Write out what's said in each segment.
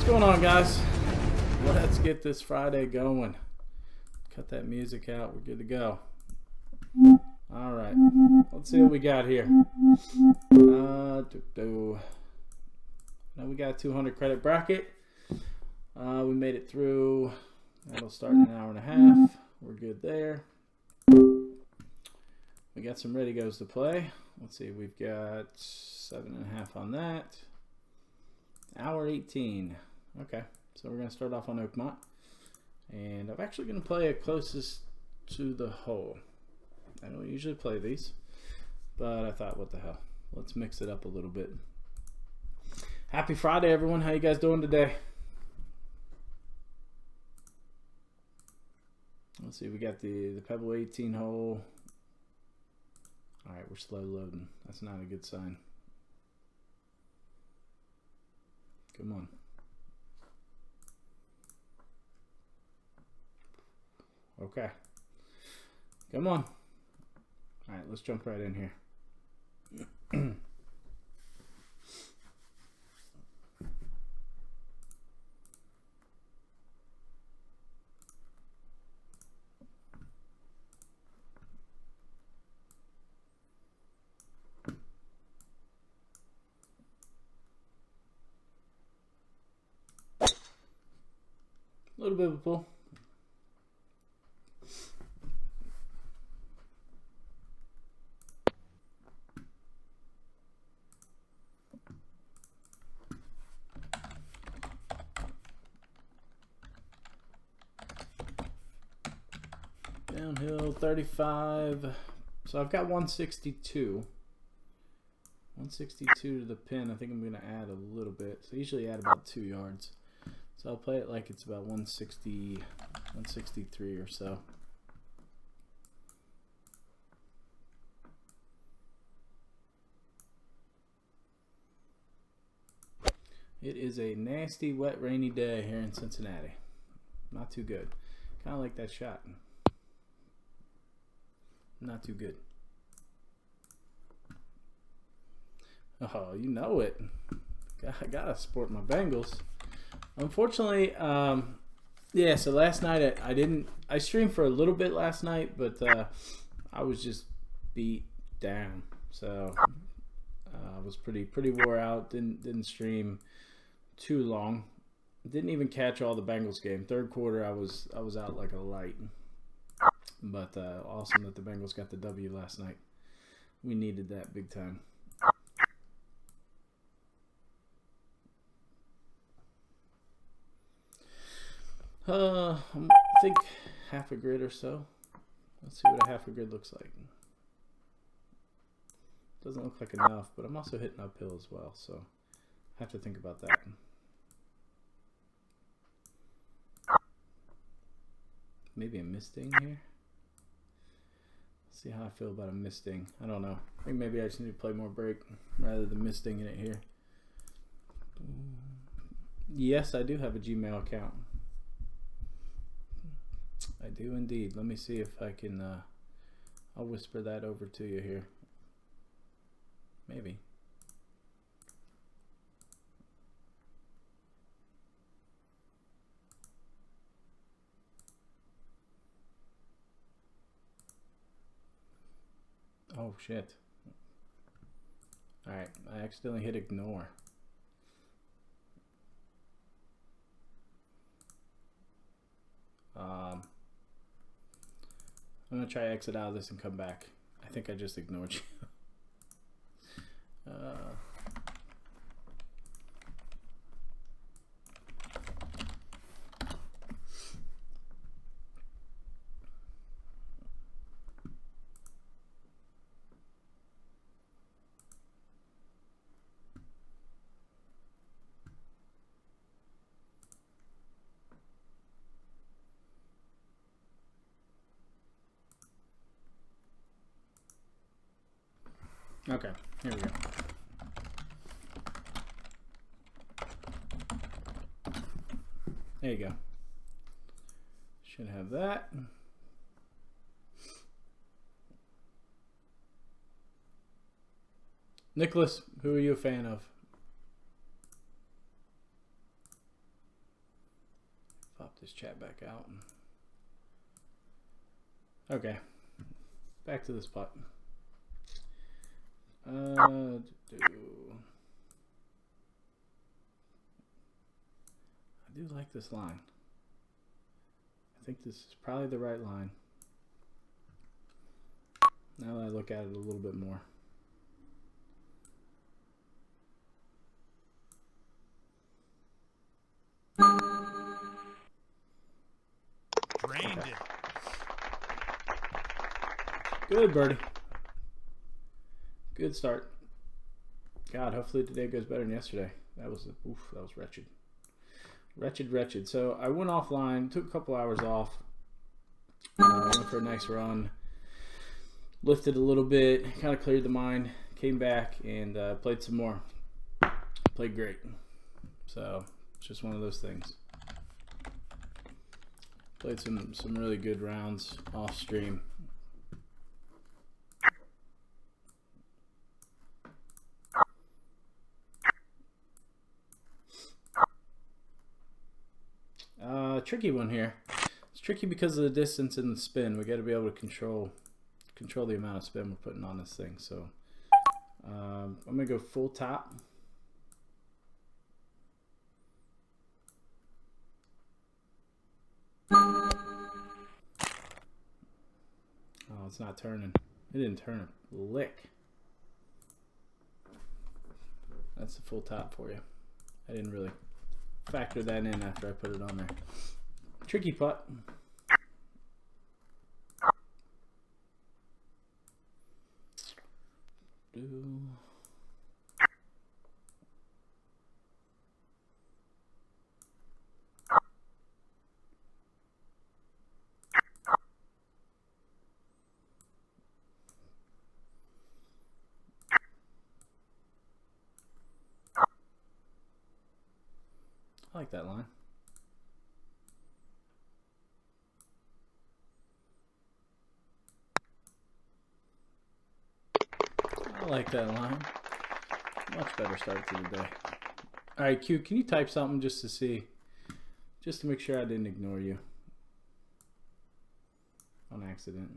going on, guys? Let's get this Friday going. Cut that music out. We're good to go. All right. Let's see what we got here. Now we got a 200 credit bracket. We made it through. That'll start in an hour and a half. We're good there. We got some ready goes to play. Let's see. We've got 7.5 on that. Hour 18. Okay, so we're going to start off on Oakmont. And I'm actually going to play it closest to the hole. I don't usually play these, but I thought, what the hell? Let's mix it up a little bit. Happy Friday, everyone. How you guys doing today? Let's see, we got the Pebble 18 hole. All right, we're slow loading. That's not a good sign. Come on. Okay. Come on. All right, let's jump right in here. A little bit of a pull. Downhill 35. So I've got 162. 162 to the pin. I think I'm going to add a little bit. So I usually add about 2 yards. So I'll play it like it's about 160, 163 or so. It is a nasty, wet, rainy day here in Cincinnati. Not too good. Kind of like that shot. Not too good. Oh, you know it. I gotta support my Bengals. Unfortunately, yeah, so last night I streamed for a little bit last night, but I was just beat down. So I was pretty wore out. Didn't stream too long. Didn't even catch all the Bengals game. Third quarter I was out like a light. But awesome that the Bengals got the W last night. We needed that big time. I think half a grid or so. Let's see what a half a grid looks like. Doesn't look like enough, but I'm also hitting uphill as well, so I have to think about that. Maybe a misting here. Let's see how I feel about a misting. I don't know. I think maybe I just need to play more break rather than misting in it here. Yes, I do have a Gmail account. I do indeed. Let me see if I can, I'll whisper that over to you here. Maybe. Oh, shit. Alright, I accidentally hit ignore. I'm going to try exit out of this and come back. I think I just ignored you. Okay, here we go. There you go. Should have that. Nicholas, who are you a fan of? this chat back out. Okay, back to this putt. I do like this line. I think this is probably the right line. Now that I look at it a little bit more. Drained Okay. it. Good birdie. Good start. God, hopefully today goes better than yesterday. That was wretched. Wretched. So I went offline, took a couple hours off, went for a nice run, lifted a little bit, kind of cleared the mind, came back and played some more. Played great. So it's just one of those things. Played some really good rounds off stream. Tricky one here. It's tricky because of the distance and the spin. We got to be able to control the amount of spin we're putting on this thing. So I'm gonna go full top. Oh, it's not turning. It didn't turn a lick. That's the full top for you. I didn't really factor that in after I put it on there. Tricky putt. I like that line. I like that line. Much better start to the day. All right, Q, can you type something just to see, just to make sure I didn't ignore you on accident?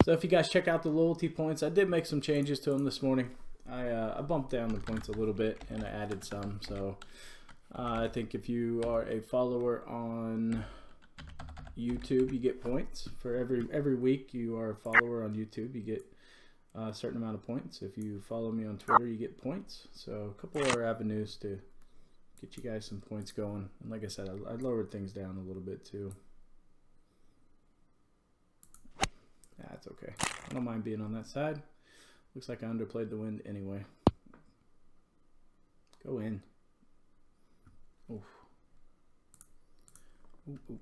So if you guys check out the loyalty points, I did make some changes to them this morning. I bumped down the points a little bit and I added some. So I think if you are a follower on YouTube, you get points for every week you are a follower on YouTube. You get a certain amount of points. If you follow me on Twitter, you get points. So a couple other avenues to get you guys some points going. And like I said, I lowered things down a little bit too. That's okay. I don't mind being on that side. Looks like I underplayed the wind anyway. Go in. Oof. Ooh, ooh, ooh.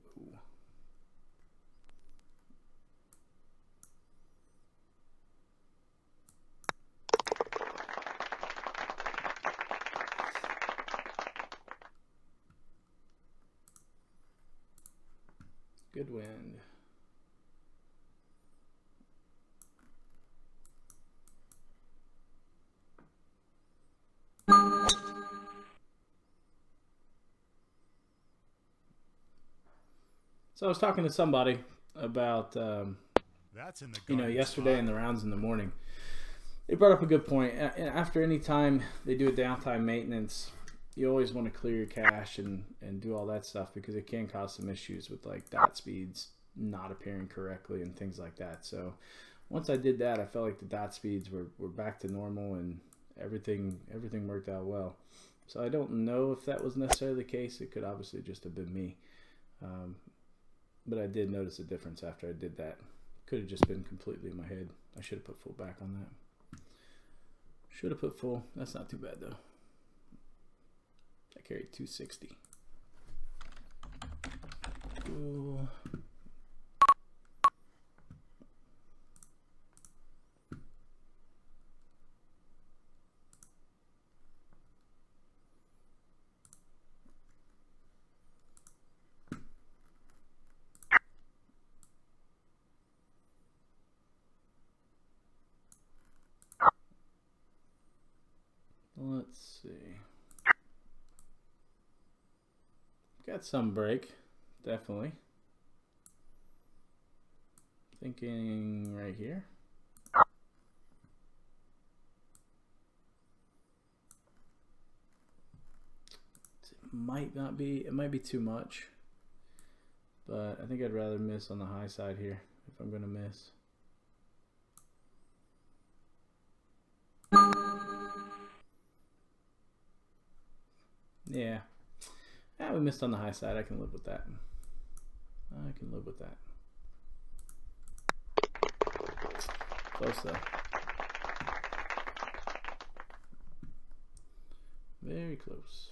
Good wind. So I was talking to somebody about, That's in the yesterday spot. in the rounds in the morning. They brought up a good point. After any time they do a downtime maintenance, you always want to clear your cache and do all that stuff because it can cause some issues with like dot speeds not appearing correctly and things like that. So once I did that, I felt like the dot speeds were back to normal and everything worked out well. So I don't know if that was necessarily the case. It could obviously just have been me. But I did notice a difference after I did that. Could have just been completely in my head. I should have put full back on that. Should have put full. That's not too bad though. I carried 260. Ooh. Let's see. Got some break, definitely. Thinking right here. It might not be, it might be too much. But I think I'd rather miss on the high side here if I'm going to miss. Yeah. We missed on the high side. I can live with that. I can live with that. Close though. Very close.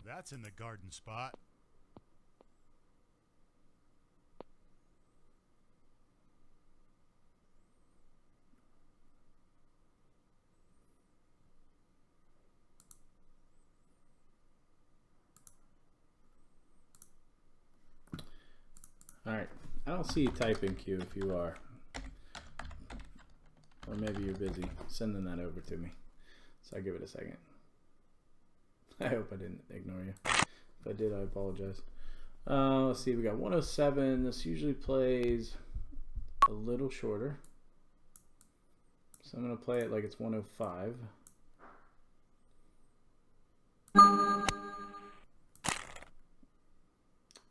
That's in the garden spot. Alright. I don't see you typing, Q, if you are. Or maybe you're busy sending that over to me. So I'll give it a second. I hope I didn't ignore you. If I did, I apologize. Let's see, we got 107. This usually plays a little shorter. So I'm going to play it like it's 105.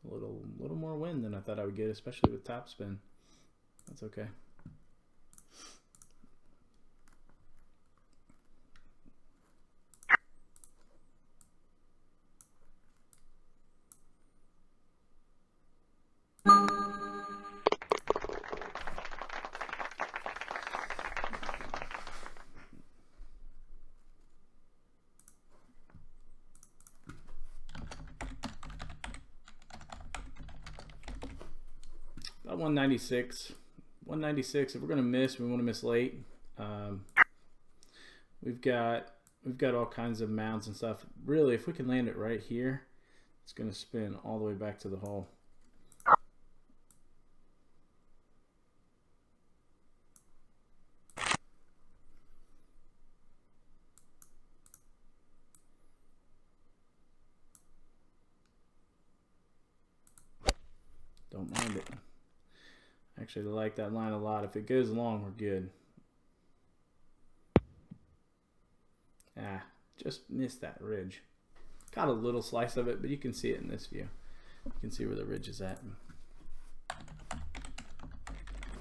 A little more wind than I thought I would get, especially with topspin. That's okay. About 196. 196. If we're gonna miss, we want to miss late. We've got all kinds of mounds and stuff. Really, if we can land it right here, it's gonna spin all the way back to the hole. Don't mind it. Actually, I like that line a lot. If it goes long, we're good. Just missed that ridge. Got a little slice of it, but you can see it in this view. You can see where the ridge is at.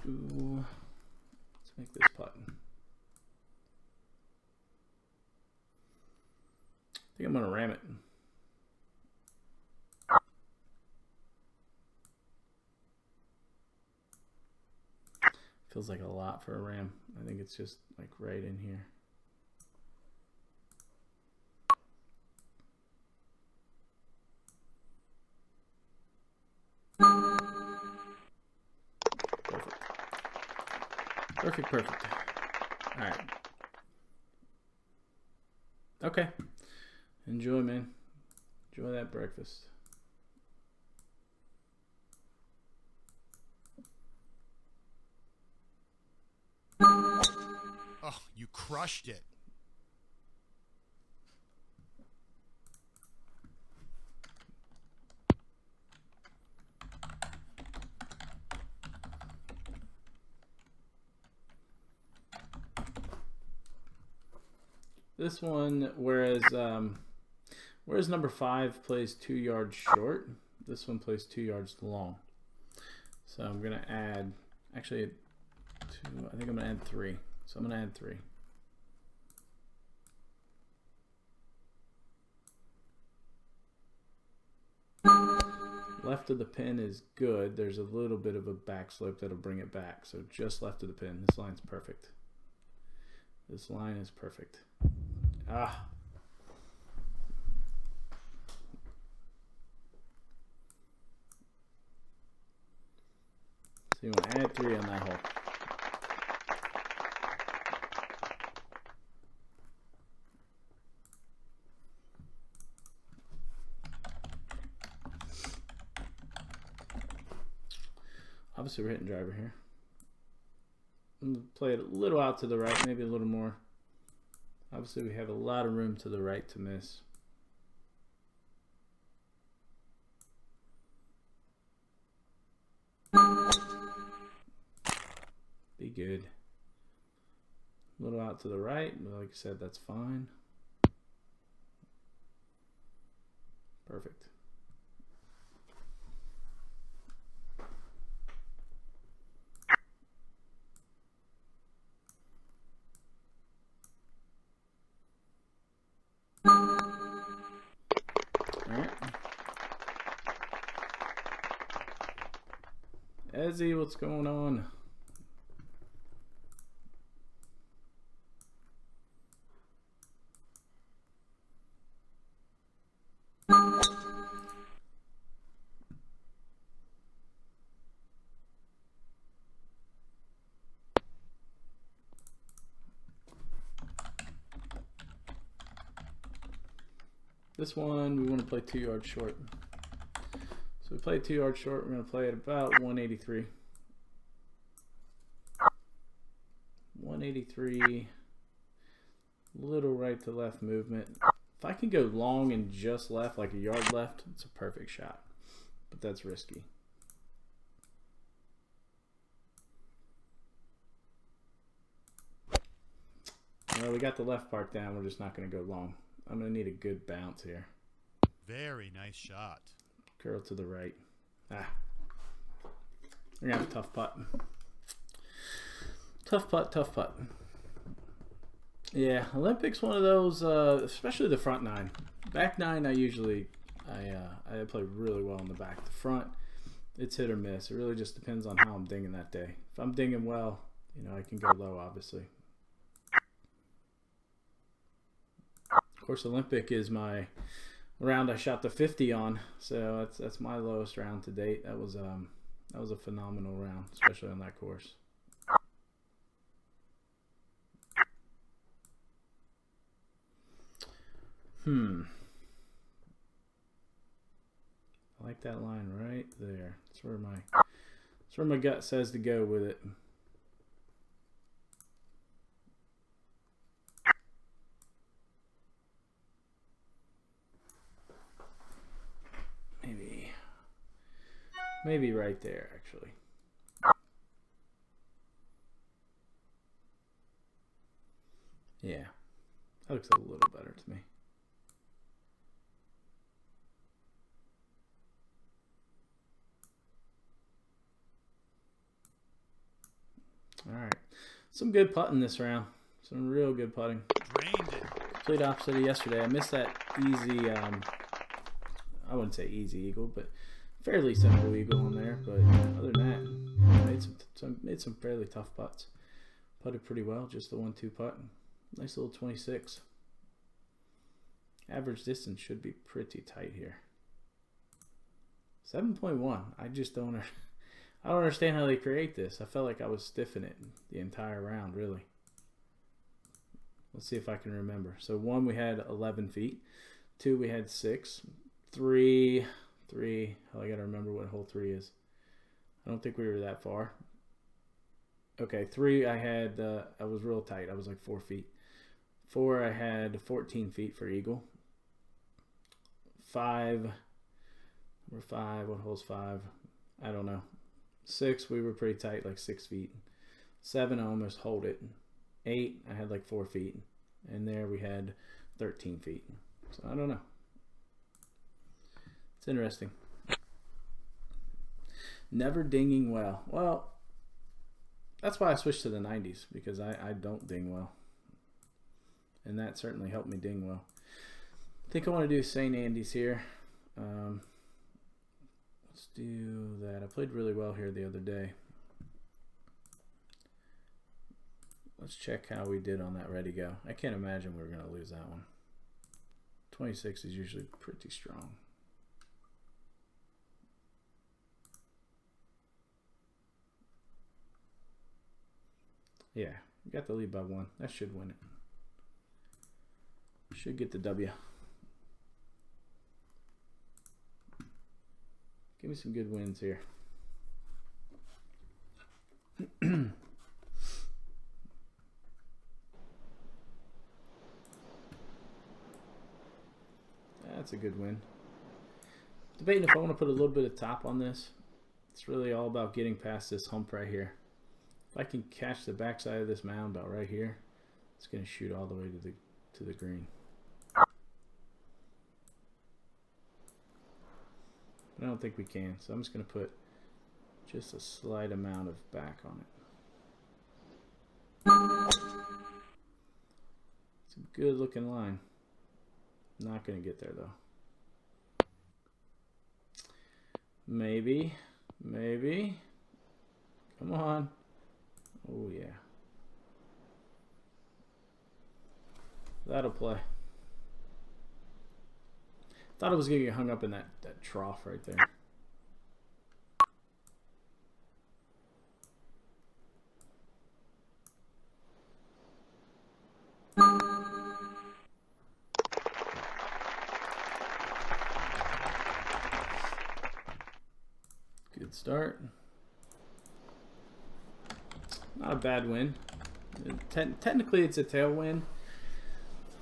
Ooh. Let's make this putt. I think I'm going to ram it. Feels like a lot for a ram. I think it's just like right in here. Perfect. Perfect. All right. Okay. Enjoy, man. Enjoy that breakfast. Oh, you crushed it. This one, whereas number 5 plays 2 yards short, this one plays 2 yards long. So I'm gonna add, actually, I think I'm gonna add 3. So I'm gonna add 3. Left of the pin is good. There's a little bit of a back slope that'll bring it back. So just left of the pin. This line's perfect. This line is perfect. Ah. So you want to add 3 on that hole. Obviously, we're hitting driver here. I'm going to play it a little out to the right, maybe a little more. Obviously, we have a lot of room to the right to miss. Be good. A little out to the right, but like I said, that's fine. Perfect. Alright. Ezzy, what's going on? This one, we want to play 2 yards short. So we play 2 yards short. We're going to play at about 183. 183. Little right to left movement. If I can go long and just left, like a yard left, it's a perfect shot. But that's risky. Well, we got the left part down. We're just not going to go long. I'm going to need a good bounce here. Very nice shot. Curl to the right. Ah. We're going to have a tough putt. Tough putt, tough putt. Yeah, Olympics one of those, especially the front 9. Back 9, I play really well in the back. The front, it's hit or miss. It really just depends on how I'm dinging that day. If I'm dinging well, you know, I can go low, obviously. Of course, Olympic is my round I shot the 50 on, so that's my lowest round to date. That was a phenomenal round, especially on that course. I like that line right there. That's where my gut says to go with it. Maybe right there, actually. Yeah, that looks a little better to me. All right, some good putting this round. Some real good putting. Drained it. Complete opposite of yesterday. I missed that easy, I wouldn't say easy eagle, but fairly simple eagle in there. But other than that, made some fairly tough putts. Putted pretty well, just the 1-2 putt. Nice little 26. Average distance should be pretty tight here. 7.1. I don't understand how they create this. I felt like I was stiffing it the entire round, really. Let's see if I can remember. So 1, we had 11 feet. 2, we had 6. 3. Oh, I gotta remember what hole 3 is. I don't think we were that far. Okay, 3, I was real tight. I was like 4 feet. 4, I had 14 feet for eagle. 5, number 5, what hole's 5? I don't know. 6, we were pretty tight, like 6 feet. 7, I almost hold it. 8, I had like 4 feet. And there we had 13 feet. So I don't know. It's interesting. Never dinging well. Well, that's why I switched to the 90s, because I don't ding well. And that certainly helped me ding well. I think I want to do St. Andy's here. Let's do that. I played really well here the other day. Let's check how we did on that ready go. I can't imagine we're going to lose that one. 26 is usually pretty strong. Yeah, we got the lead by 1. That should win it. Should get the W. Give me some good wins here. That's a good win. Debating if I want to put a little bit of top on this. It's really all about getting past this hump right here. If I can catch the backside of this mound about right here, it's going to shoot all the way to the green. But I don't think we can, so I'm just going to put just a slight amount of back on it. It's a good looking line. Not going to get there though. Maybe. Come on. Oh yeah. That'll play. Thought it was going to get hung up in that trough right there. Good start. Not a bad win. Technically it's a tail win,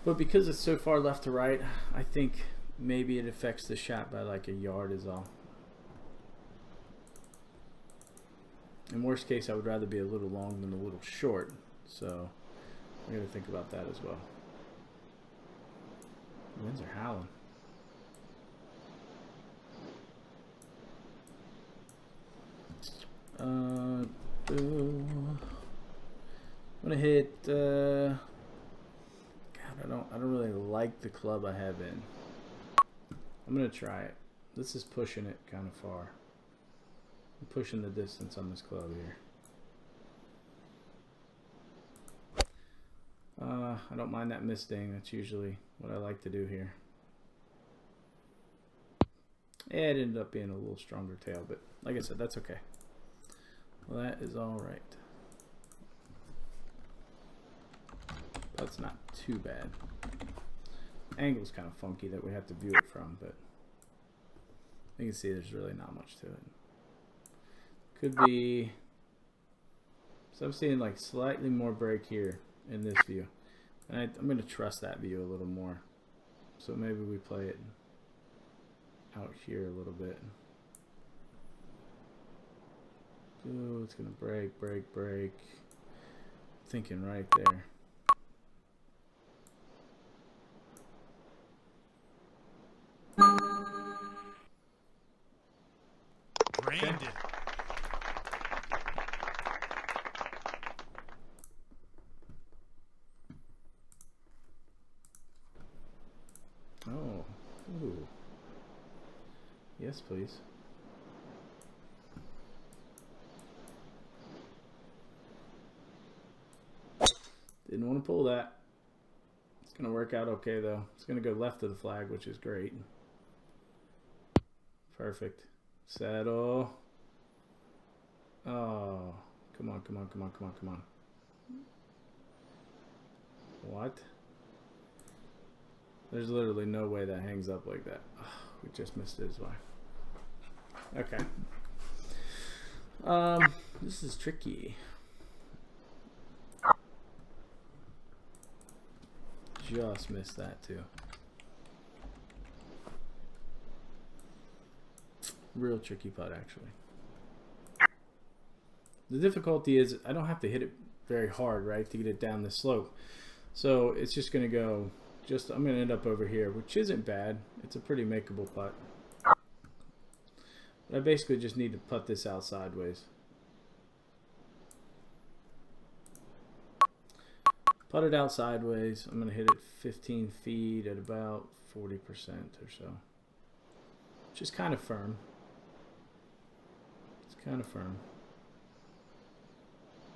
but because it's so far left to right, I think maybe it affects the shot by like a yard is all. In worst case, I would rather be a little long than a little short, so I got to think about that as well. The winds are howling. I'm gonna hit. God, I don't really like the club I have in. I'm gonna try it. This is pushing it kind of far. I'm pushing the distance on this club here. I don't mind that misting. That's usually what I like to do here. Yeah, it ended up being a little stronger tail, but like I said, that's okay. Well, that is all right. That's not too bad. Angle's kind of funky that we have to view it from, but you can see there's really not much to it. Could be, so I'm seeing like slightly more break here in this view, and I'm going to trust that view a little more. So maybe we play it out here a little bit. Oh, it's going to break. Thinking right there. Brandon. Oh. Ooh. Yes, please. Didn't want to pull that. It's going to work out okay, though. It's going to go left of the flag, which is great. Perfect. Settle. Oh. Come on. What? There's literally no way that hangs up like that. Oh, we just missed it as well. Okay. This is tricky. Just missed that too. Real tricky putt, actually. The difficulty is I don't have to hit it very hard, right, to get it down the slope. So it's just going to go, I'm going to end up over here, which isn't bad. It's a pretty makeable putt. But I basically just need to putt this out sideways. Put it out sideways. I'm going to hit it 15 feet at about 40% or so. Which is kind of firm. It's kind of firm.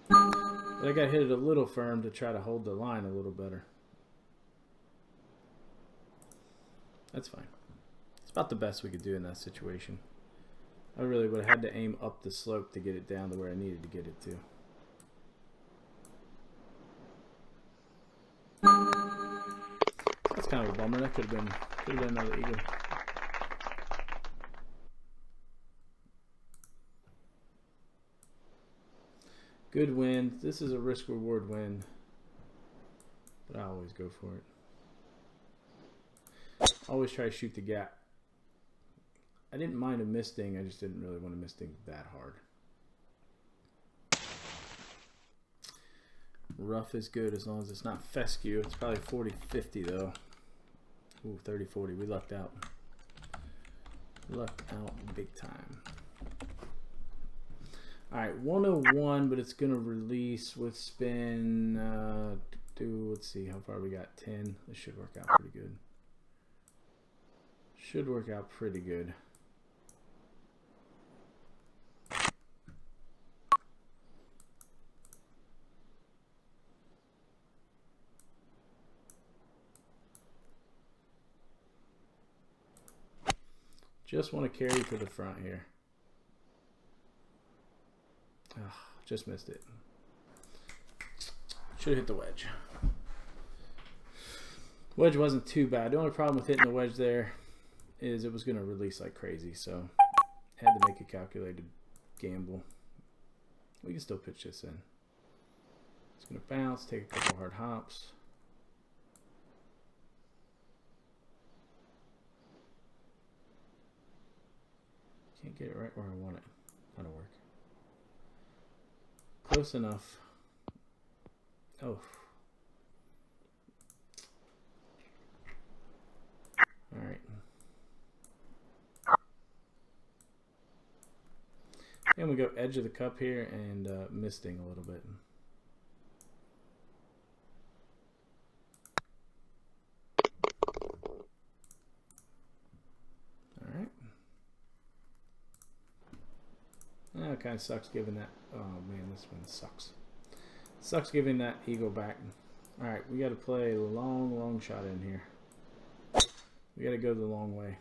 But I got to hit it a little firm to try to hold the line a little better. That's fine. It's about the best we could do in that situation. I really would have had to aim up the slope to get it down to where I needed to get it to. That's kind of a bummer. That could have been another eagle. Good wind. This is a risk-reward wind, but I always go for it. Always try to shoot the gap. I didn't mind a misting. I just didn't really want to misting that hard. Rough is good as long as it's not fescue. It's probably 40-50 though. Ooh, 30-40. We lucked out. Lucked out big time. Alright, 101, but it's going to release with spin. Let's see how far we got. 10. This should work out pretty good. Should work out pretty good. Just want to carry to the front here. Oh, just missed it. Should have hit the wedge. Wedge wasn't too bad. The only problem with hitting the wedge there is it was going to release like crazy, so had to make a calculated gamble. We can still pitch this in. It's going to bounce, take a couple hard hops. Can't get it right where I want it. That'll work. Close enough. Oh. Alright. And we go edge of the cup here and misting a little bit. Alright. It kind of sucks giving that. Oh man, this one sucks. Sucks giving that eagle back. Alright, we got to play a long shot in here. We got to go the long way.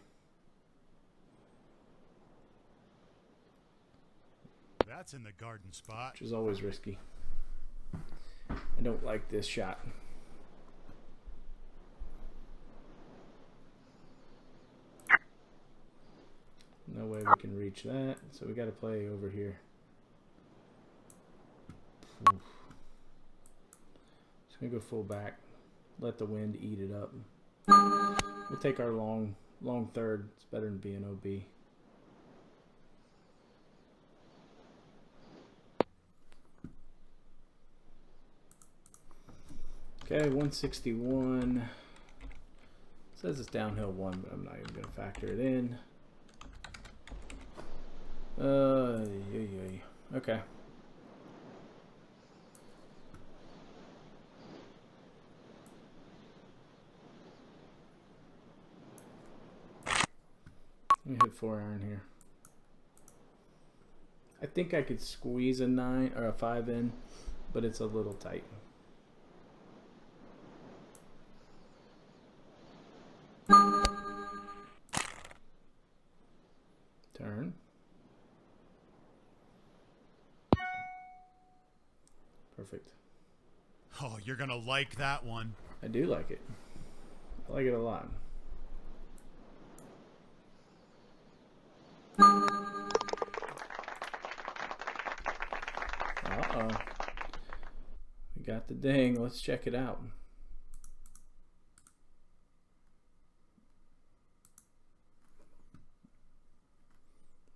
That's in the garden spot. Which is always risky. I don't like this shot. No way we can reach that, so we got to play over here. Oof. Just gonna go full back, let the wind eat it up. We'll take our long third. It's better than being OB. Okay, 161. Says it's downhill 1, but I'm not even going to factor it in. Okay. Let me hit 4-iron here. I think I could squeeze a 9 or a 5 in, but it's a little tight. Turn. Perfect. Oh, you're gonna like that one. I do like it. I like it a lot. Uh-oh. We got the ding. Let's check it out.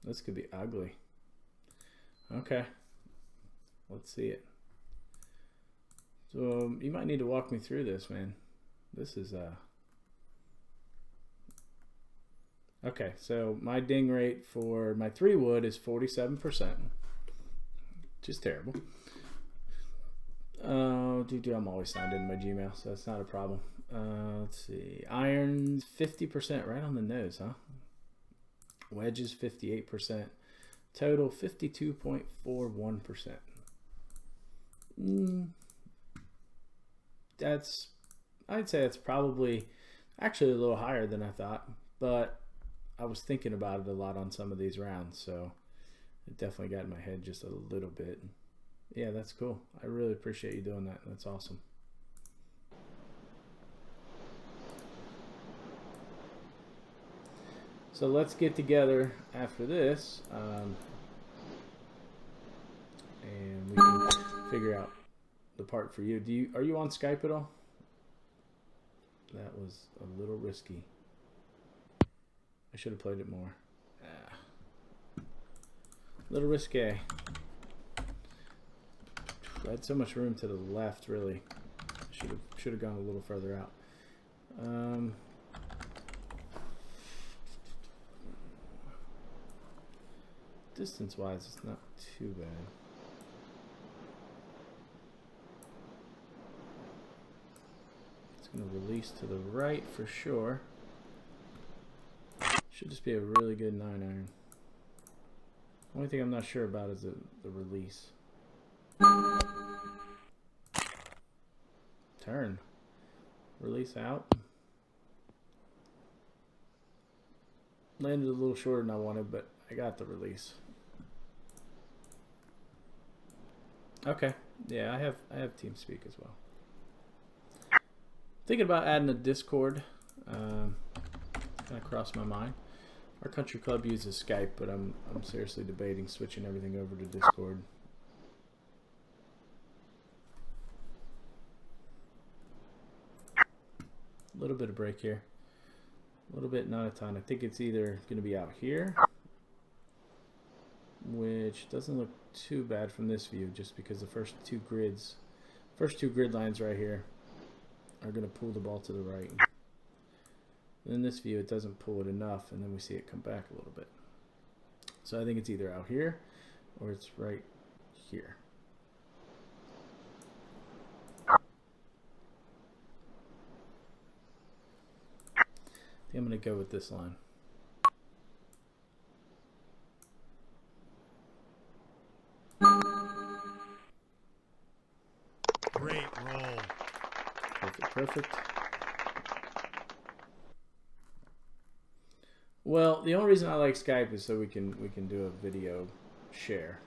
This could be ugly. Okay. Let's see it. So you might need to walk me through this, man. This is okay, so my ding rate for my 3-wood is 47%. Just terrible. I'm always signed in my Gmail, so that's not a problem. Let's see. Irons 50%, right on the nose, huh? Wedges 58%. Total 52.41%. I'd say that's probably actually a little higher than I thought, but I was thinking about it a lot on some of these rounds, so it definitely got in my head just a little bit. Yeah, that's cool. I really appreciate you doing that. That's awesome. So let's get together after this, and we can figure out the part for you. Are you on Skype at all? That was a little risky. I should have played it more. A little risque. I had so much room to the left, really. Should have gone a little further out. Distance-wise, it's not too bad. It's going to release to the right for sure. Should just be a really good 9-iron. Only thing I'm not sure about is the release. Turn. Release out. Landed a little shorter than I wanted, but I got the release. Okay. Yeah, I have TeamSpeak as well. Thinking about adding a Discord. Kind of crossed my mind. Our country club uses Skype, but I'm seriously debating switching everything over to Discord. A little bit of break here. A little bit, not a ton. I think it's either going to be out here, which doesn't look too bad from this view, just because the first two grid lines right here are going to pull the ball to the right. In this view, it doesn't pull it enough, and then we see it come back a little bit. So I think it's either out here or it's right here. I think I'm going to go with this line. Great roll. Perfect, perfect. Well, the only reason I like Skype is so we can do a video share.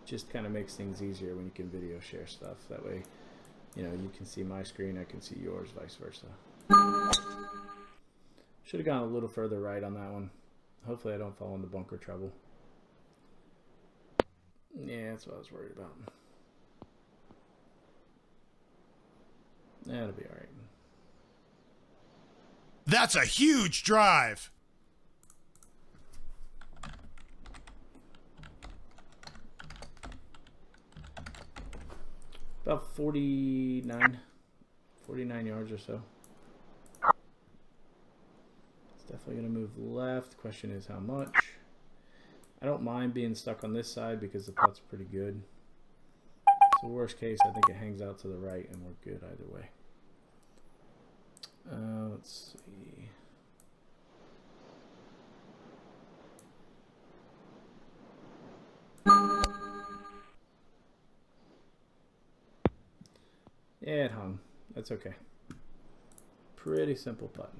Just kind of makes things easier when you can video share stuff. That way, you know, you can see my screen, I can see yours, vice versa. Should have gone a little further right on that one. Hopefully I don't fall into bunker trouble. Yeah, that's what I was worried about. That'll be alright. That's a huge drive. About 49 yards or so. It's definitely going to move left. Question is how much. I don't mind being stuck on this side because the putt's pretty good. So worst case, I think it hangs out to the right and we're good either way. Let's see. Yeah, it hung. That's okay. Pretty simple putt.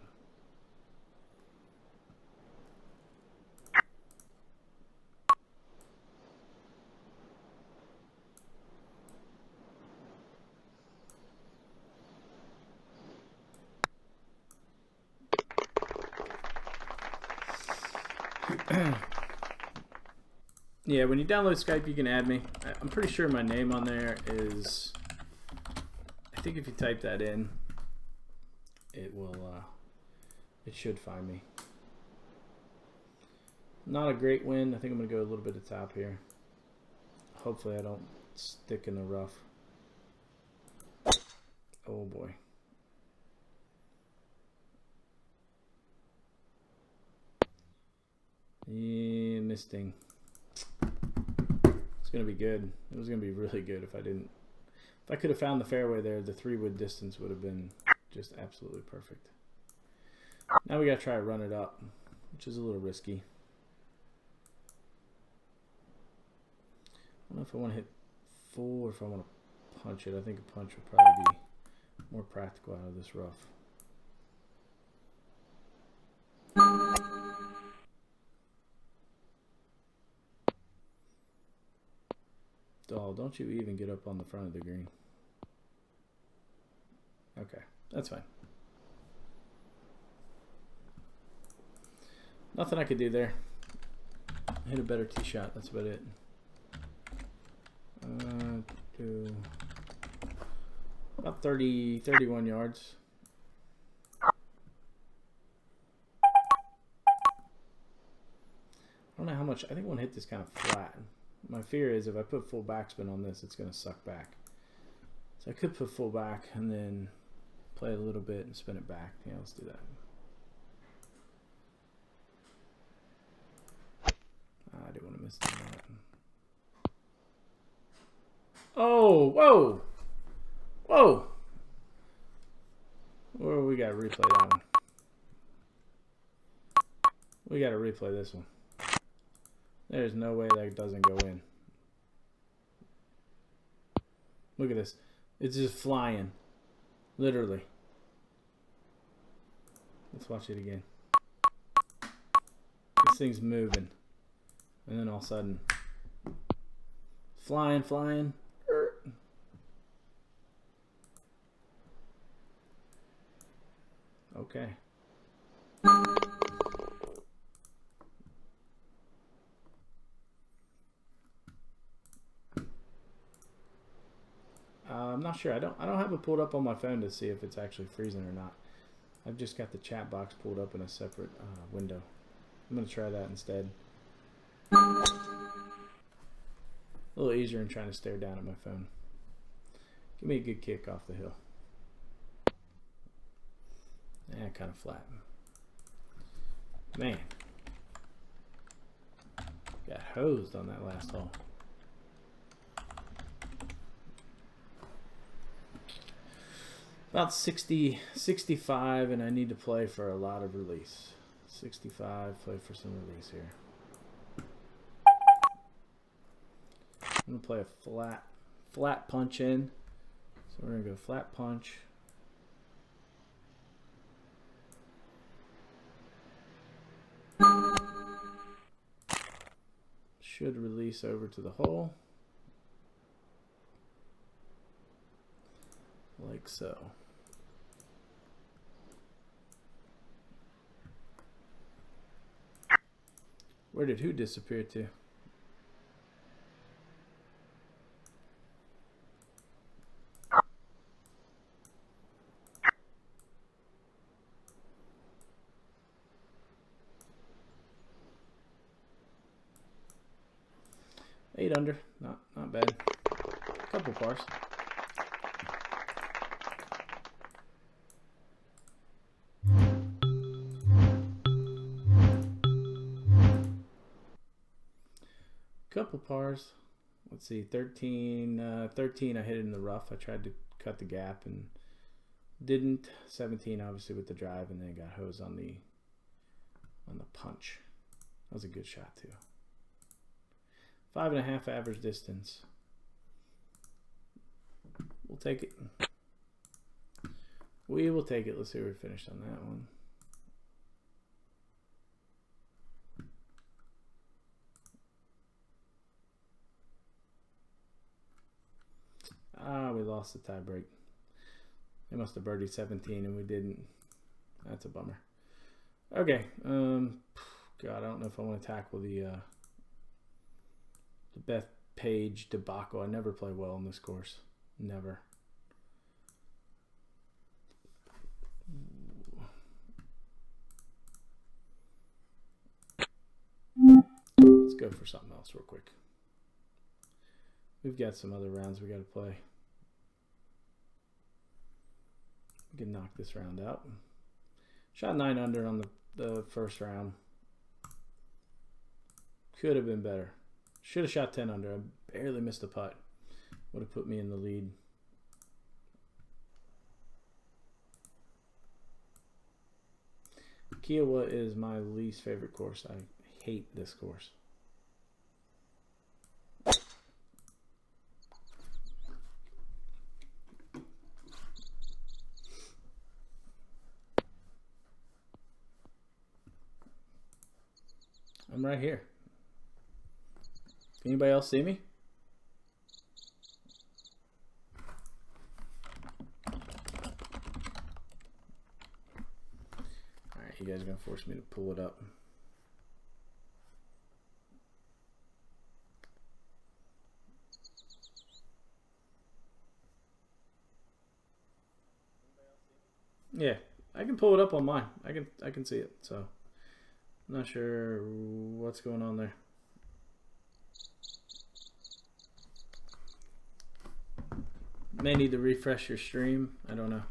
Yeah, when you download Skype, you can add me. I'm pretty sure my name on there is, I think if you type that in, it will, it should find me. Not a great win. I think I'm going to go a little bit of top here. Hopefully I don't stick in the rough. Oh boy. Yeah, misting. It's going to be good. It was going to be really good if I didn't. If I could have found the fairway there, the 3-wood distance would have been just absolutely perfect. Now we got to try to run it up, which is a little risky. I don't know if I want to hit full or if I want to punch it. I think a punch would probably be more practical out of this rough. Oh, don't you even get up on the front of the green. Okay, that's fine. Nothing I could do there. Hit a better tee shot, that's about it. To about 31 yards. I don't know how much. I think I want to hit this kind of flat. My fear is if I put full backspin on this, it's going to suck back. So I could put full back and then play a little bit and spin it back. Yeah, let's do that. I didn't want to miss that. Oh, whoa! Whoa! Whoa, we got to replay that one. We got to replay this one. There's no way that doesn't go in. Look at this. It's just flying. Literally. Let's watch it again. This thing's moving. And then all of a sudden, flying. Okay. I'm not sure. I don't have it pulled up on my phone to see if it's actually freezing or not. I've just got the chat box pulled up in a separate window. I'm gonna try that instead. A little easier than trying to stare down at my phone. Give me a good kick off the hill. Kind of flat. Man. Got hosed on that last hole. About 60, 65, and I need to play for a lot of release. 65, play for some release here. I'm going to play a flat punch in. So we're going to go flat punch. Should release over to the hole. Like so. Where did who disappear to? Eight under, not bad. Couple pars. Couple pars. Let's see, 13. 13 I hit it in the rough. I tried to cut the gap and didn't. 17 obviously with the drive, and then got hosed on the punch. That was a good shot too. 5.5 average distance. We'll take it. We will take it. Let's see where we finished on that one. We lost the tie break. They must have birdied 17 and we didn't. That's a bummer. Okay. God, I don't know if I want to tackle the Beth Page debacle. I never play well in this course. Never. Let's go for something else real quick. We've got some other rounds we got to play. We can knock this round out. Shot 9 under on the first round. Could have been better. Should have shot 10 under. I barely missed a putt. Would have put me in the lead. Kiowa is my least favorite course. I hate this course. I'm right here. Can anybody else see me? Alright, you guys are going to force me to pull it up. Yeah, I can pull it up on mine. I can see it. So I'm not sure what's going on there. May need to refresh your stream. I don't know.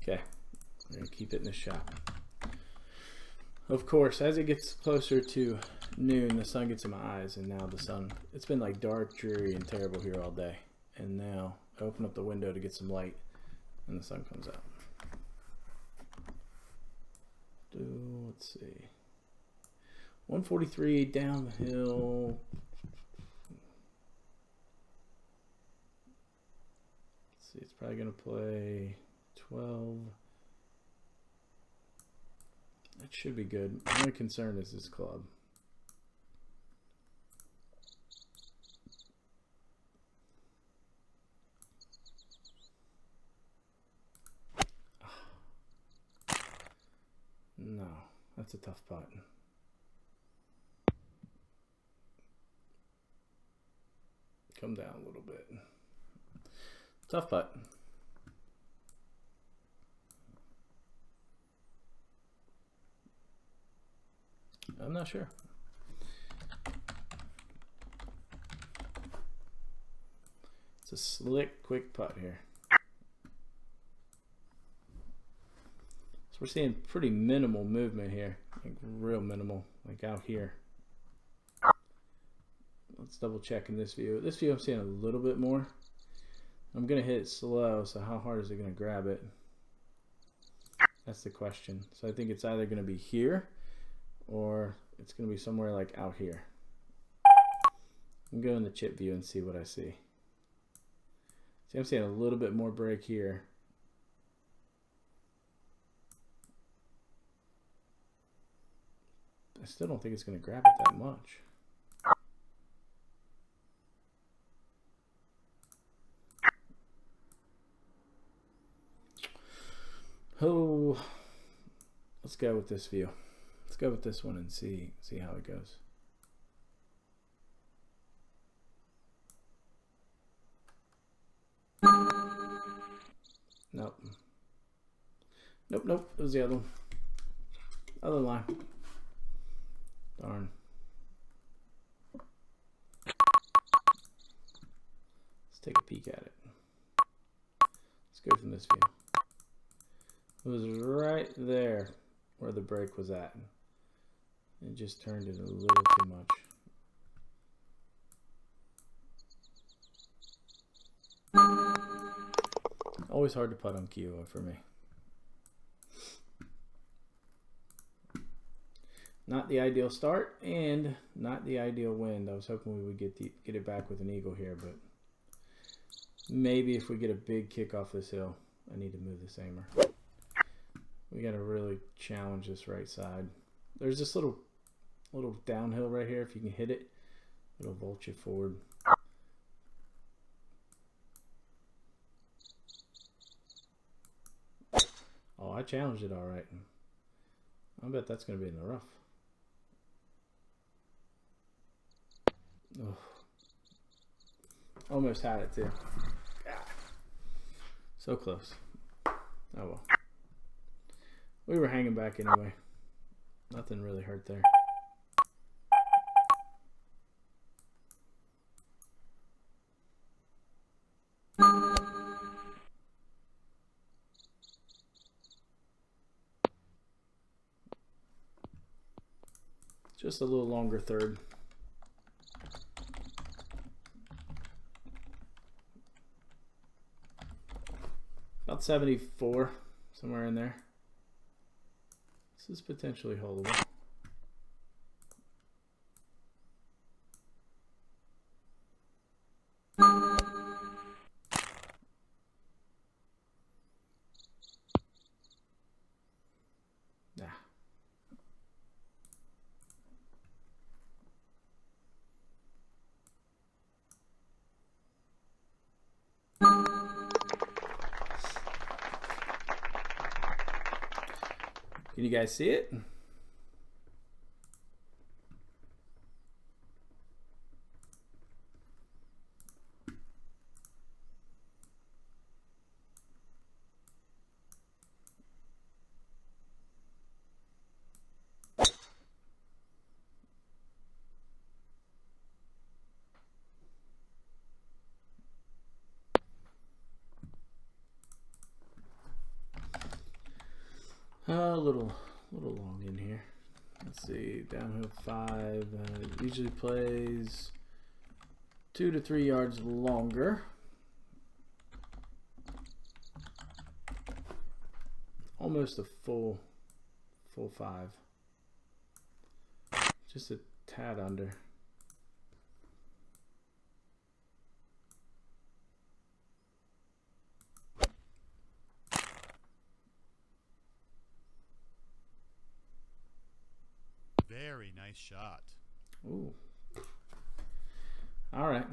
Okay, we're gonna keep it in the shot. Of course, as it gets closer to noon, the sun gets in my eyes, and now the sun, it's been like dark, dreary, and terrible here all day. And now I open up the window to get some light, and the sun comes out. Let's see. 143 down the hill. Let's see, it's probably going to play 12. That should be good. My only concern is this club. No, that's a tough putt. Come down a little bit. Tough putt. I'm not sure. It's a slick, quick putt here. So we're seeing pretty minimal movement here, like real minimal, like out here. Let's double check in this view. This view I'm seeing a little bit more. I'm gonna hit it slow, so how hard is it gonna grab it? That's the question. So I think it's either gonna be here or it's gonna be somewhere like out here. I'm going in the chip view and see what I see. See, I'm seeing a little bit more break here. I still don't think it's gonna grab it that much. Oh, let's go with this view. Let's go with this one and see how it goes. Nope. Nope. It was the other one. Other line. Darn. Let's take a peek at it. Let's go from this view. It was right there where the break was at. It just turned it a little too much. Always hard to putt on Kiowa for me. Not the ideal start and not the ideal wind. I was hoping we would get it back with an eagle here, but maybe if we get a big kick off this hill, I need to move the Samer. We got to really challenge this right side. There's this little downhill right here. If you can hit it, it'll vault you forward. Oh, I challenged it all right. I bet that's going to be in the rough. Oh. Almost had it too. So close. Oh well. We were hanging back anyway. Nothing really hurt there. Just a little longer third. About 74, somewhere in there. This is potentially holdable. Nah. Can you guys see it? A little long in here. Let's see, downhill 5 usually plays 2 to 3 yards longer. Almost a full 5. Just a tad under. Very nice shot. Ooh. All right.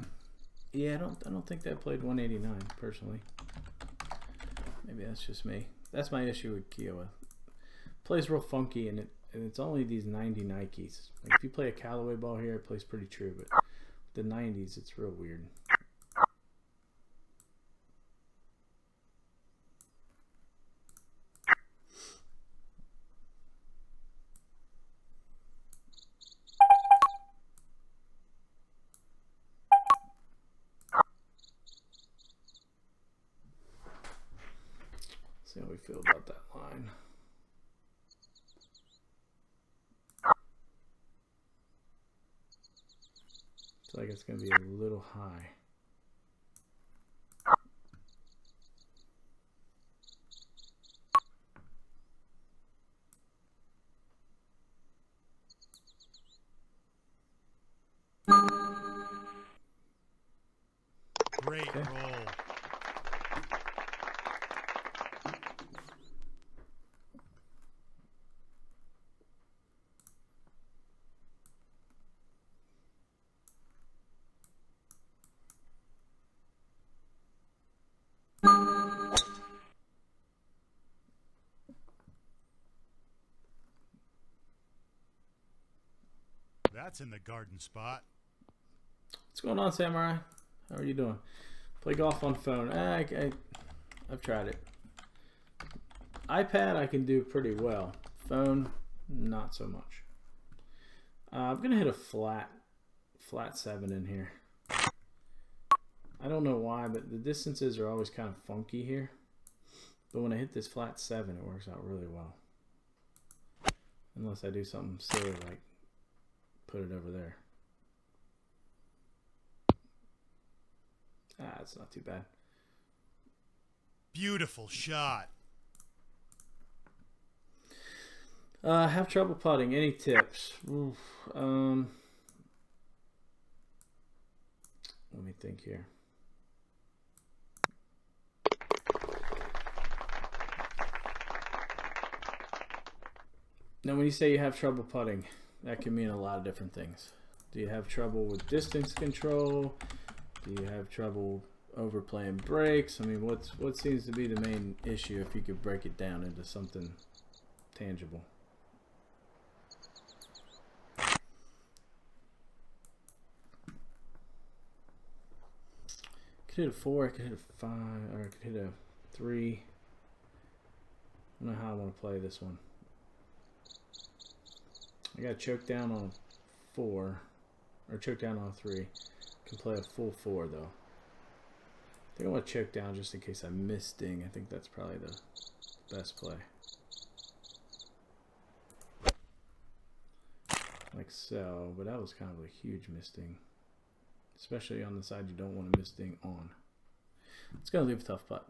Yeah, I don't think that played 189 personally. Maybe that's just me. That's my issue with Kiowa. Plays real funky, and it's only these 90 Nikes. Like if you play a Callaway ball here, it plays pretty true, but the 90s, it's real weird. See how we feel about that line. Looks like it's going to be a little high. Great roll. That's in the garden spot. What's going on, Samurai? How are you doing? Play golf on phone. I've tried it. iPad I can do pretty well. Phone, not so much. I'm going to hit a flat 7 in here. I don't know why, but the distances are always kind of funky here. But when I hit this flat 7, it works out really well. Unless I do something silly like put it over there. It's not too bad. Beautiful shot. Have trouble putting. Any tips? Oof. Let me think here. Now, when you say you have trouble putting, that can mean a lot of different things. Do you have trouble with distance control? Do you have trouble overplaying breaks? I mean, what seems to be the main issue if you could break it down into something tangible? Could hit a 4, I could hit a 5, or I could hit a 3. I don't know how I want to play this one. I got choke down on a 4, or choke down on a 3. Can play a full 4 though. I think I want to choke down just in case I miss ding. I think that's probably the best play. Like so, but that was kind of a huge miss ding. Especially on the side you don't want to miss ding on. It's going to leave a tough putt.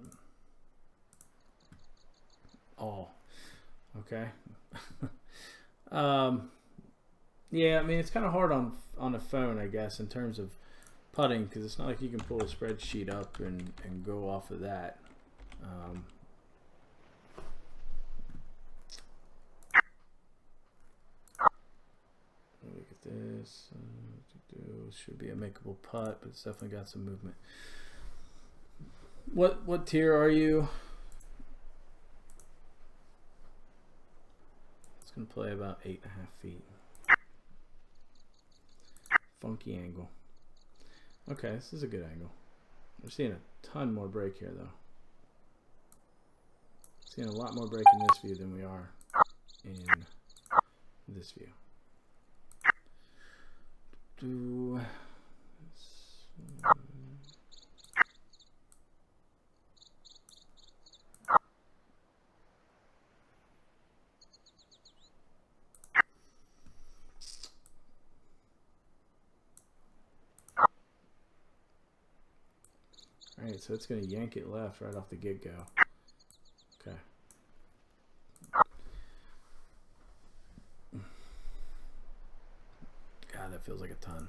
Oh, okay. Yeah, I mean, it's kind of hard on a phone, I guess, in terms of putting, because it's not like you can pull a spreadsheet up and go off of that. Look at this. Should be a makeable putt, but it's definitely got some movement. What tier are you? It's gonna play about 8.5 feet. Funky angle. Okay, this is a good angle. We're seeing a ton more break here, though. Seeing a lot more break in this view than we are in this view. Alright, so it's going to yank it left right off the get-go. Okay. God, that feels like a ton.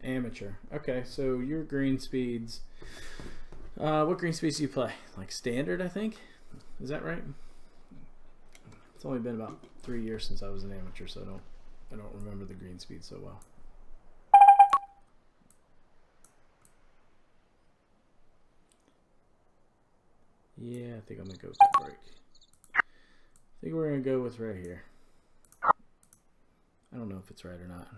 Amateur. Okay, so your green speeds. What green speeds do you play? Like standard, I think? Is that right? It's only been about 3 years since I was an amateur, so I don't remember the green speed so well. Yeah, I think I'm going to go with that break. I think we're going to go with right here. I don't know if it's right or not.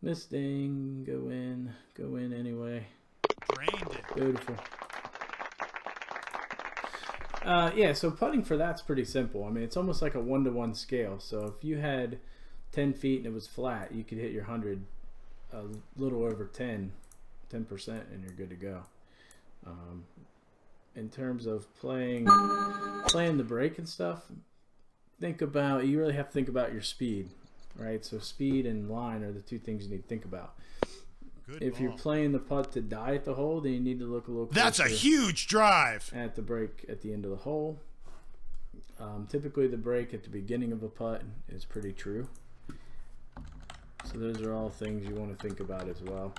Misting, go in anyway. Drained it. Beautiful. Yeah, so putting for that's pretty simple. I mean, it's almost like a 1-to-1 scale. So if you had 10 feet and it was flat, you could hit your 100 a little over 10%, and you're good to go. In terms of playing the break and stuff, you really have to think about your speed, right? So speed and line are the two things you need to think about. Good If ball. you're playing the putt to die at the hole, then you need to look a little closer. That's a huge drive. At the break at the end of the hole. Typically the break at the beginning of a putt is pretty true. So those are all things you want to think about as well.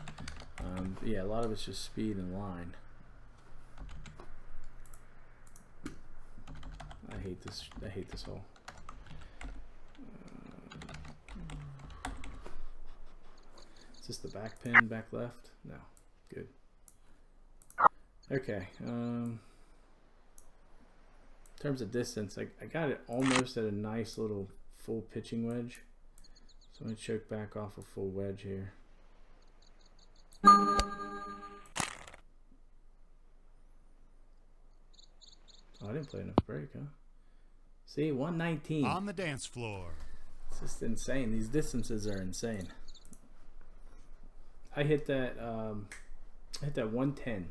Yeah, a lot of it's just speed and line. I hate this hole. Is this the back pin, back left? No. Good. Okay. In terms of distance, I got it almost at a nice little full pitching wedge. So I'm going to choke back off a full wedge here. Oh, I didn't play enough break, huh? See, 119. On the dance floor. It's just insane. These distances are insane. I hit that 110.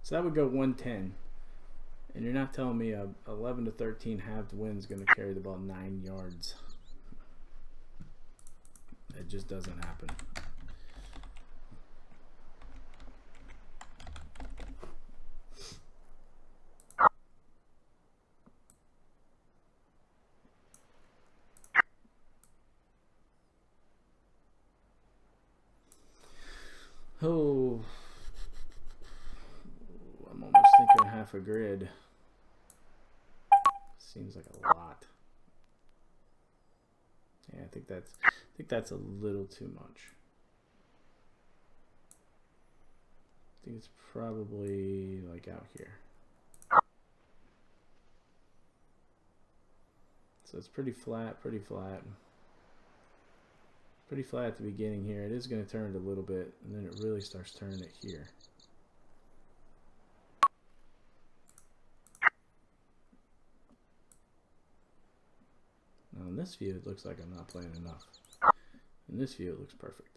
So that would go 110. And you're not telling me a 11 to 13 halved wind is going to carry the ball 9 yards. It just doesn't happen. Oh, I'm almost thinking half a grid. Seems like a lot. Yeah, I think that's a little too much. I think it's probably like out here. So it's pretty flat, pretty flat. Pretty flat at the beginning here. It is going to turn it a little bit, and then it really starts turning it here. Now in this view, it looks like I'm not playing enough. In this view, it looks perfect.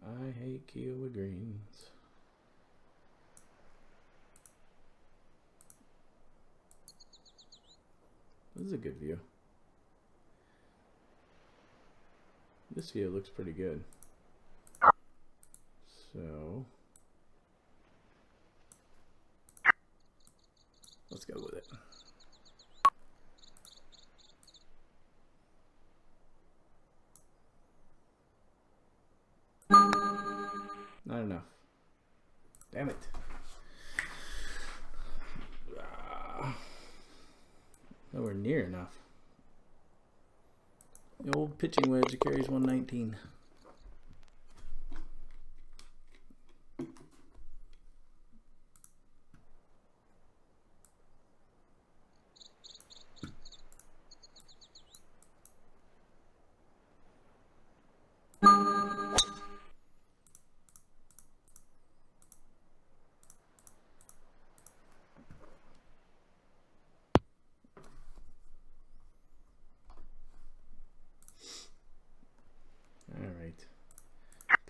I hate Kiowa greens. This is a good view. This view looks pretty good. So let's go with it. Not enough. Damn it. Nowhere near enough. The old pitching wedge carries 119.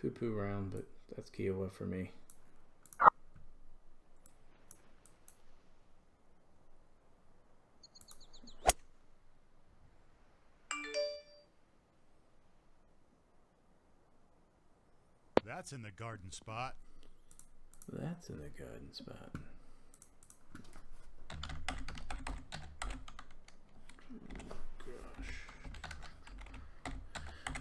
poo-poo round, but that's Kiowa for me. That's in the garden spot. That's in the garden spot. Gosh.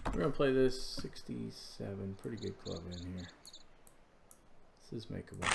We're going to play this 67. Pretty good club in here. This is makeable.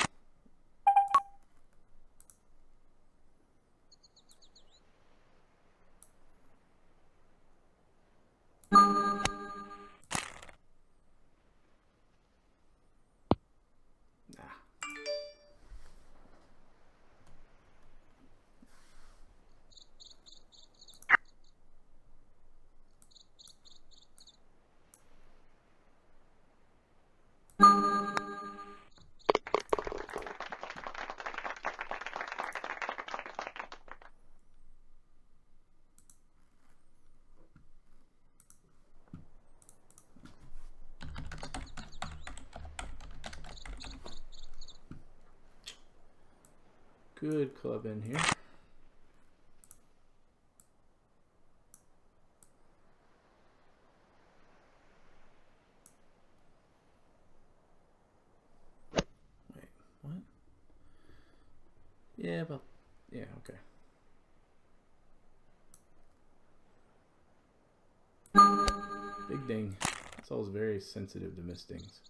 Good club in here. Wait, what? Yeah, but yeah, okay. Big ding. It's always very sensitive to miss dings.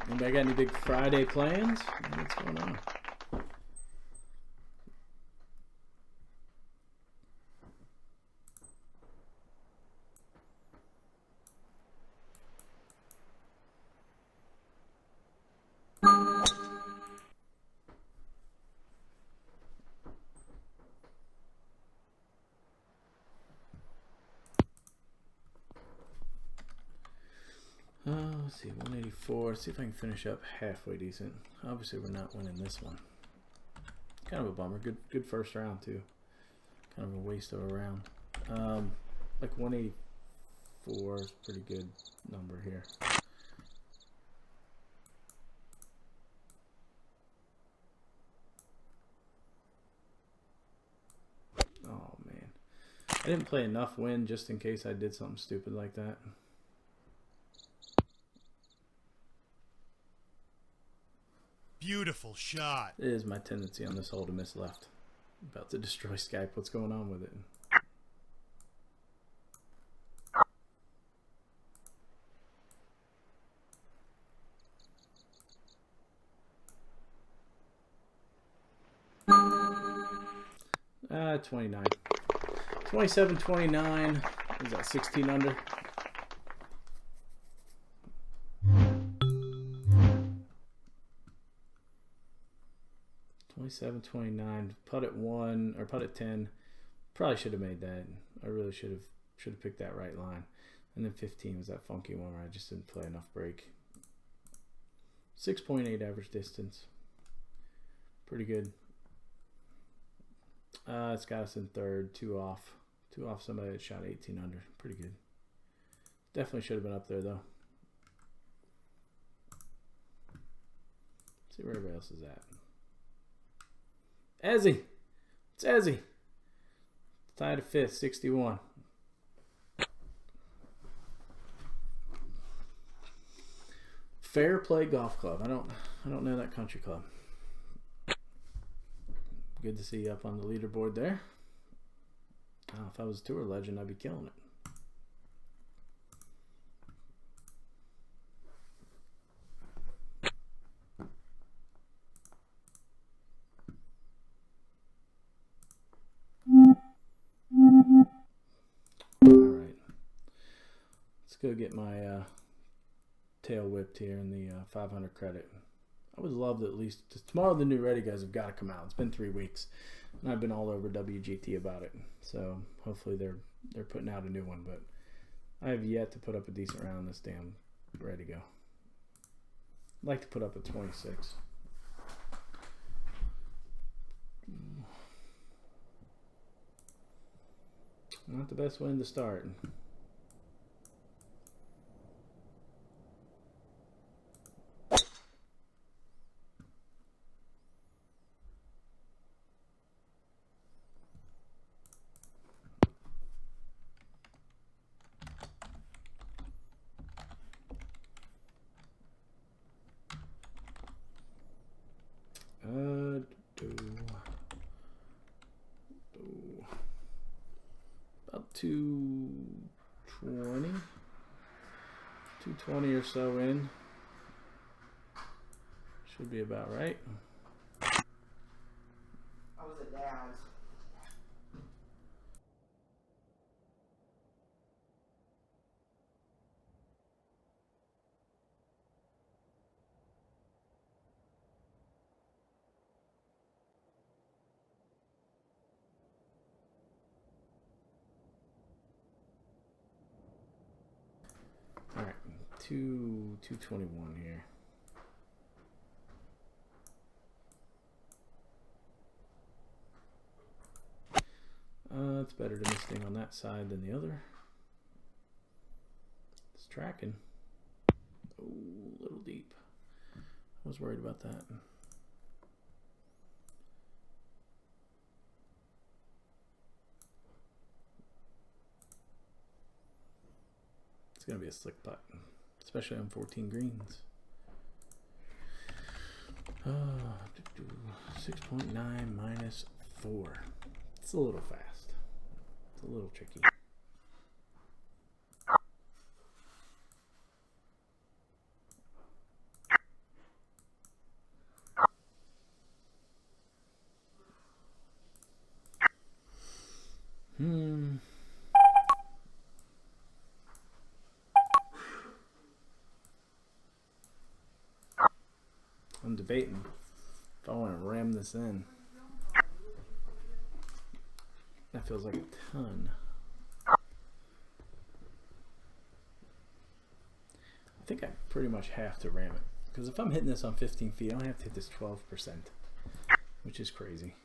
Anybody got any big Friday plans? What's going on? Let's see, 184. See if I can finish up halfway decent. Obviously, we're not winning this one. Kind of a bummer. Good first round too. Kind of a waste of a round. Like 184 is a pretty good number here. Oh man, I didn't play enough win just in case I did something stupid like that. Beautiful shot. It is my tendency on this hole to miss left. About to destroy Skype. What's going on with it? Ah, 29. 27, 29. Is that 16 under? Seven 29. Putt at 1 or putt at 10. Probably should have made that. I really should have picked that right line. And then 15 was that funky one where I just didn't play enough break. 6.8 average distance. Pretty good. It's got us in third. 2 off. 2 off somebody that shot 18 under. Pretty good. Definitely should have been up there though. Let's see where everybody else is at. Ezzy. It's Ezzy. Tied at 5th, 61. Fair Play Golf Club. I don't know that country club. Good to see you up on the leaderboard there. Oh, if I was a tour legend, I'd be killing it. Alright. Let's go get my tail whipped here in the 500 credit. I would love to at least tomorrow. The new Ready guys have got to come out. It's been 3 weeks, and I've been all over WGT about it. So hopefully they're putting out a new one. But I have yet to put up a decent round this damn Ready go. I'd like to put up a 26. Not the best way to start. About 220 or so in. Should be about right. I was at Dad's. All right, 221 here. It's better to miss thing on that side than the other. It's tracking. Oh, a little deep. I was worried about that. It's going to be a slick putt, especially on 14 greens. 6.9 minus 4. It's a little fast. It's a little tricky. I'm debating if I want to ram this in. That feels like a ton. I think I pretty much have to ram it. Because if I'm hitting this on 15 feet, I only have to hit this 12%. Which is crazy.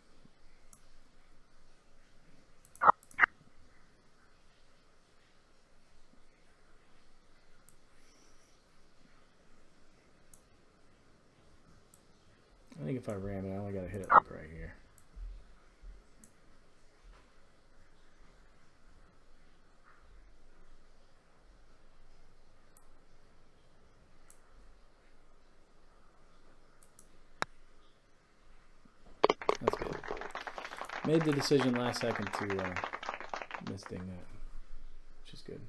I think if I ram it, I only got to hit it like right here. That's good. Made the decision last second to miss thing that, which is good.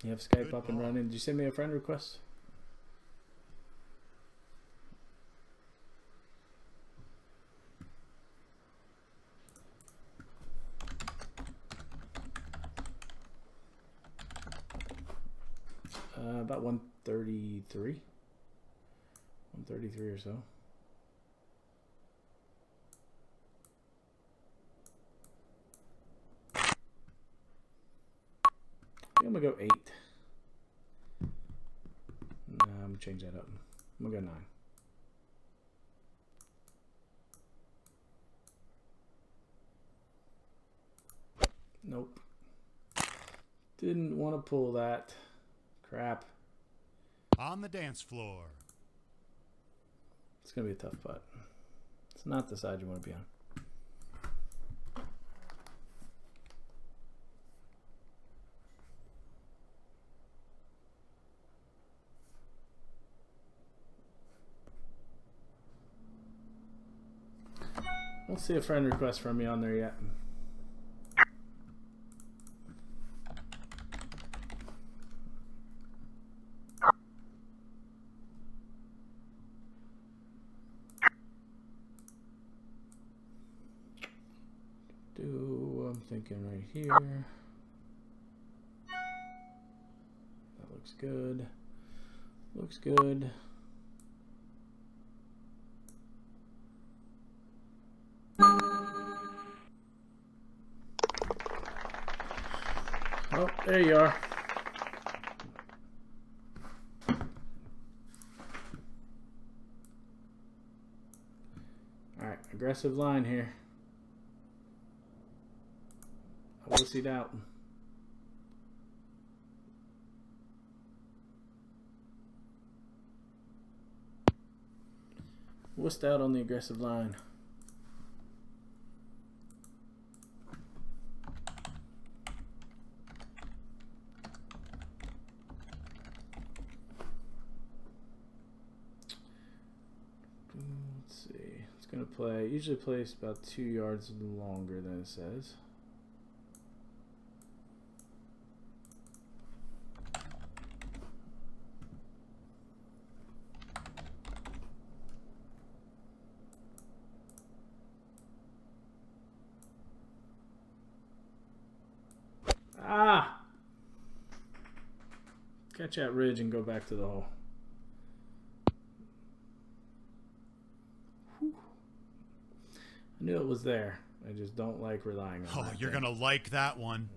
You have Skype up and running. Did you send me a friend request? About 133. 133 or so. I'm gonna go 8. Nah, I'm gonna change that up. I'm gonna go 9. Nope. Didn't want to pull that. Crap. On the dance floor. It's gonna be a tough putt. It's not the side you want to be on. I don't see a friend request from you on there yet. I'm thinking right here. That looks good. Looks good. Oh, there you are. Alright, aggressive line here. I wussied out. Wussed out on the aggressive line. Let's see. It's going to play, usually plays about 2 yards longer than it says. Ah! Catch that ridge and go back to the hole. Whew. I knew it was there. I just don't like relying on Oh, that you're thing. gonna like that one.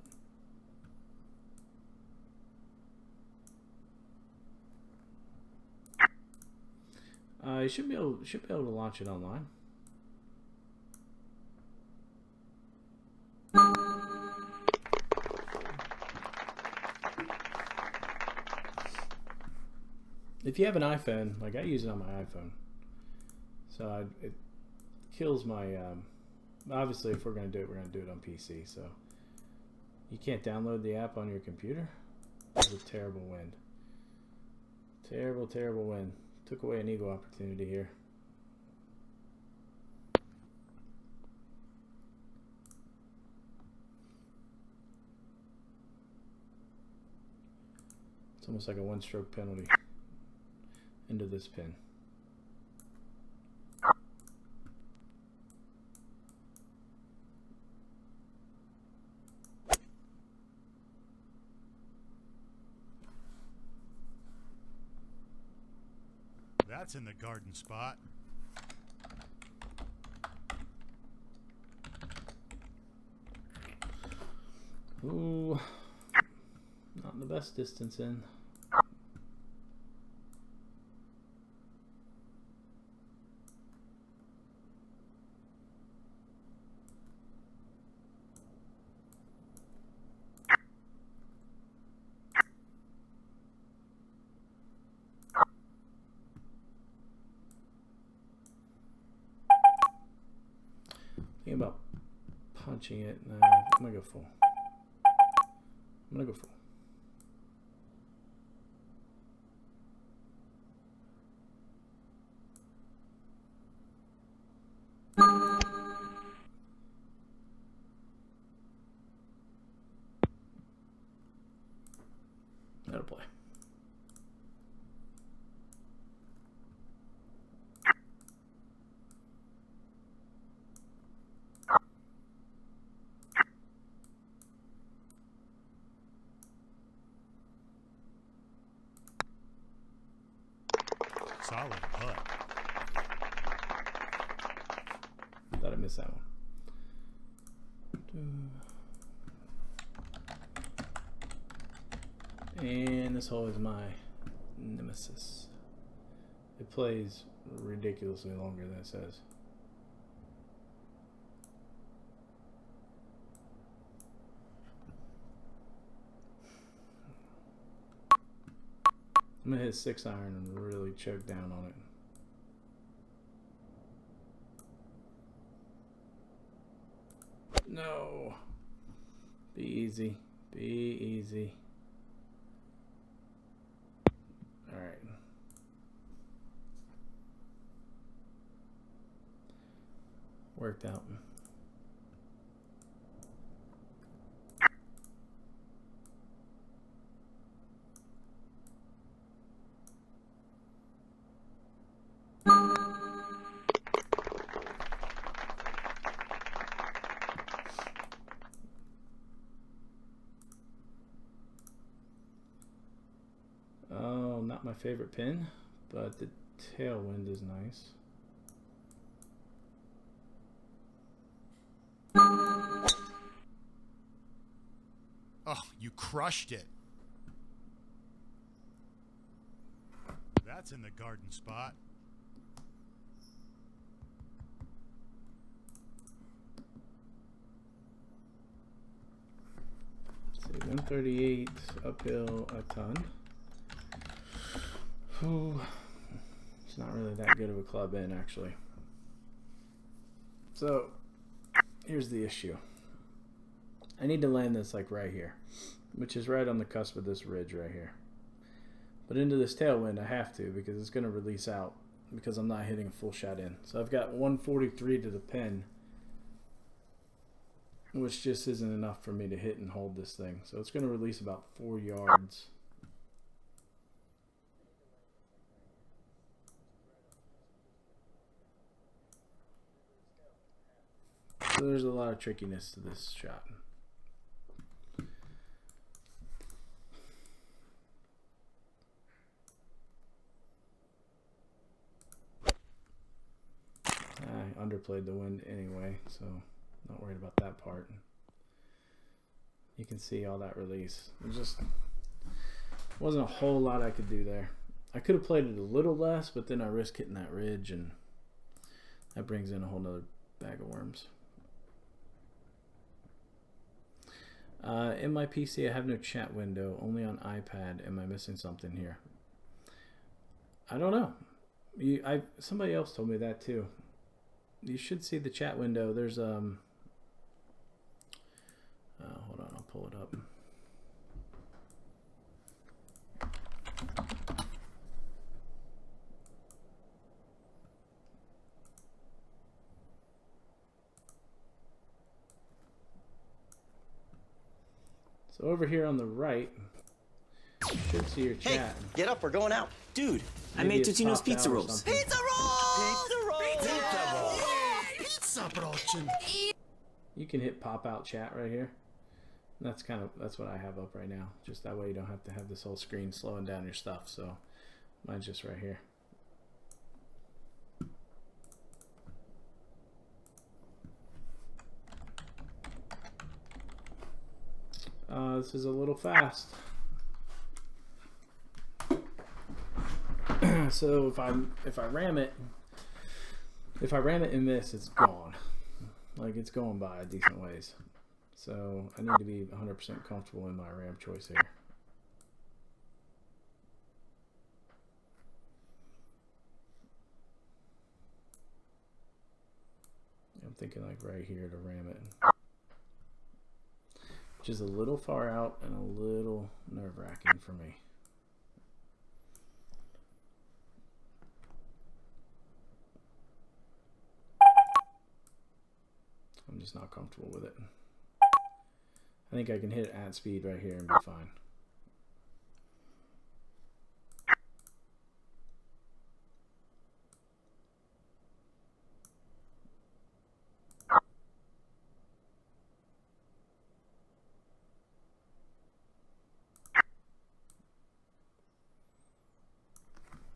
You should be able to launch it online. If you have an iPhone, like I use it on my iPhone, so it kills my. Obviously, if we're gonna do it, we're gonna do it on PC. So you can't download the app on your computer. That's a terrible wind. Terrible, terrible wind. Took away an eagle opportunity here. It's almost like a one-stroke penalty into this pin. That's in the garden spot. Ooh, not the best distance in. Thinking about punching it. Nah, I'm gonna go full. I'm gonna go full. That'll play. Solid putt. Thought I missed that one. And this hole is my nemesis. It plays ridiculously longer than it says. I'm gonna hit 6-iron and really choke down on it. No. Be easy. Be easy. Alright. Worked out. my favorite pin, but the tailwind is nice. Oh, you crushed it. That's in the garden spot. Let's see, 138 uphill a ton. Ooh, it's not really that good of a club in, actually. So here's the issue. I need to land this like right here, which is right on the cusp of this ridge right here. But into this tailwind I have to, because it's going to release out because I'm not hitting a full shot in. So I've got 143 to the pin, which just isn't enough for me to hit and hold this thing. So it's going to release about 4 yards. So there's a lot of trickiness to this shot. I underplayed the wind anyway, so not worried about that part. You can see all that release. It just wasn't a whole lot I could do there. I could have played it a little less, but then I risk hitting that ridge, and that brings in a whole nother bag of worms. In my PC, I have no chat window, only on iPad. Am I missing something here? I don't know. Somebody else told me that too. You should see the chat window. There's hold on, I'll pull it up. So over here on the right, you should see your chat. Hey, get up, we're going out. Dude, I Maybe made it's Totino's popped pizza out or rolls. something. Pizza rolls! Pizza rolls! Pizza roll! Pizza production! You can hit pop out chat right here. And that's what I have up right now. Just that way you don't have to have this whole screen slowing down your stuff. So mine's just right here. This is a little fast. So if I ram it in this, it's gone. Like, it's going by a decent ways. So I need to be 100% comfortable in my ram choice here. I'm thinking like right here to ram it, which is a little far out and a little nerve-wracking for me. I'm just not comfortable with it. I think I can hit it at speed right here and be fine.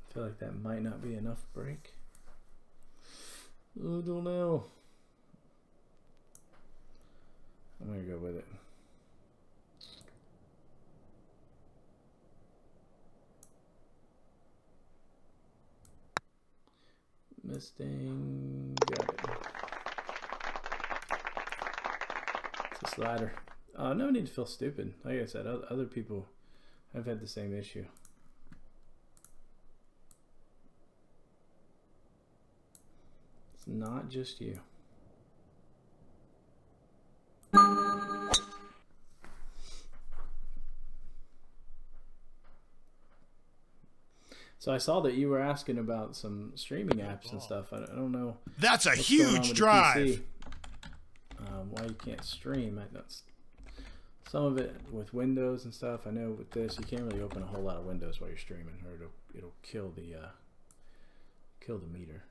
I feel like that might not be enough break. I don't know. I'm gonna go with it. Misting, got it. It's a slider. No need to feel stupid. Like I said, other people have had the same issue. It's not just you. So I saw that you were asking about some streaming apps and stuff. I don't know. That's a what's going on huge with the drive! PC. Why you can't stream? Some of it with Windows and stuff. I know with this, you can't really open a whole lot of windows while you're streaming, or it'll kill the meter.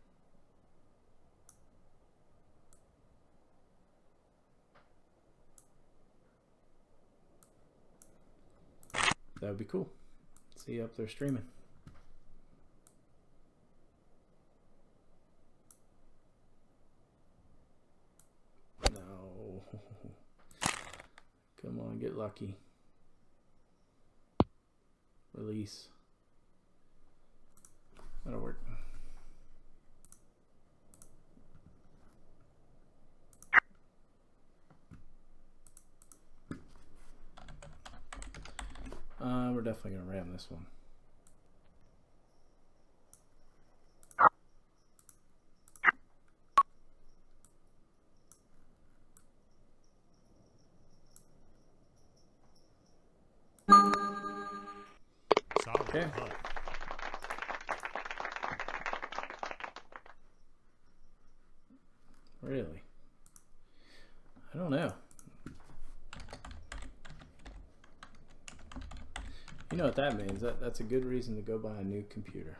That would be cool. See you up there streaming. on, get lucky. Release. That'll work. We're definitely going to ram this one. Solid Okay. putt. Really? I don't know. You know what that means? That's a good reason to go buy a new computer.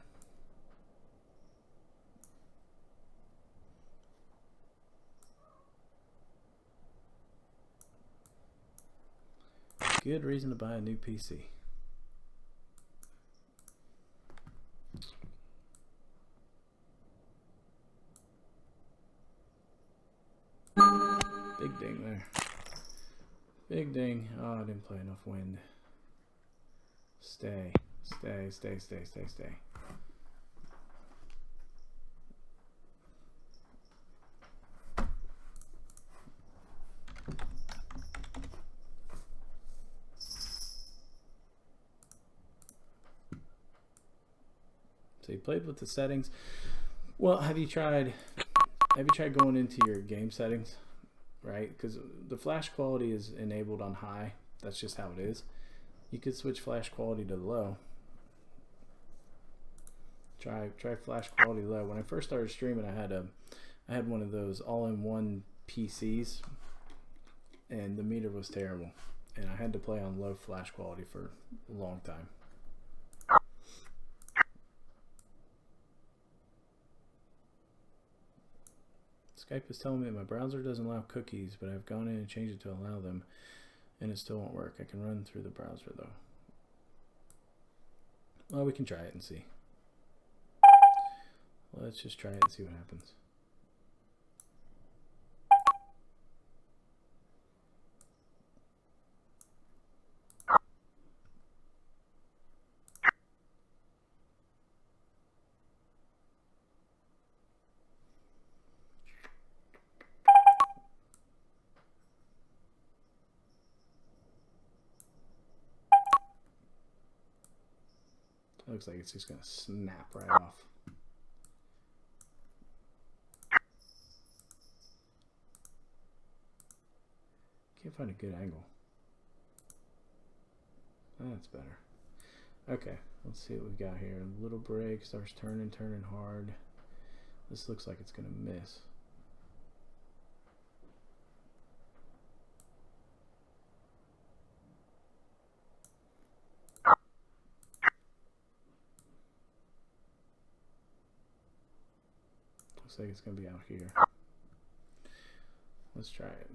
Good reason to buy a new PC. Big ding there. Big ding. Oh, I didn't play enough wind. Stay. Stay, stay, stay, stay, stay. So you played with the settings. Well, have you tried going into your game settings, right? Because the flash quality is enabled on high. That's just how it is. You could switch flash quality to low. Try flash quality low. When I first started streaming, I had one of those all-in-one PCs, and the meter was terrible, and I had to play on low flash quality for a long time. Skype is telling me my browser doesn't allow cookies, but I've gone in and changed it to allow them, and it still won't work. I can run through the browser though. Well, we can try it and see. Let's just try it and see what happens. Looks like it's just going to snap right off. Can't find a good angle. That's better. Okay, let's see what we got here. A little break, starts turning hard. This looks like it's going to miss. Looks like it's going to be out here. Let's try it.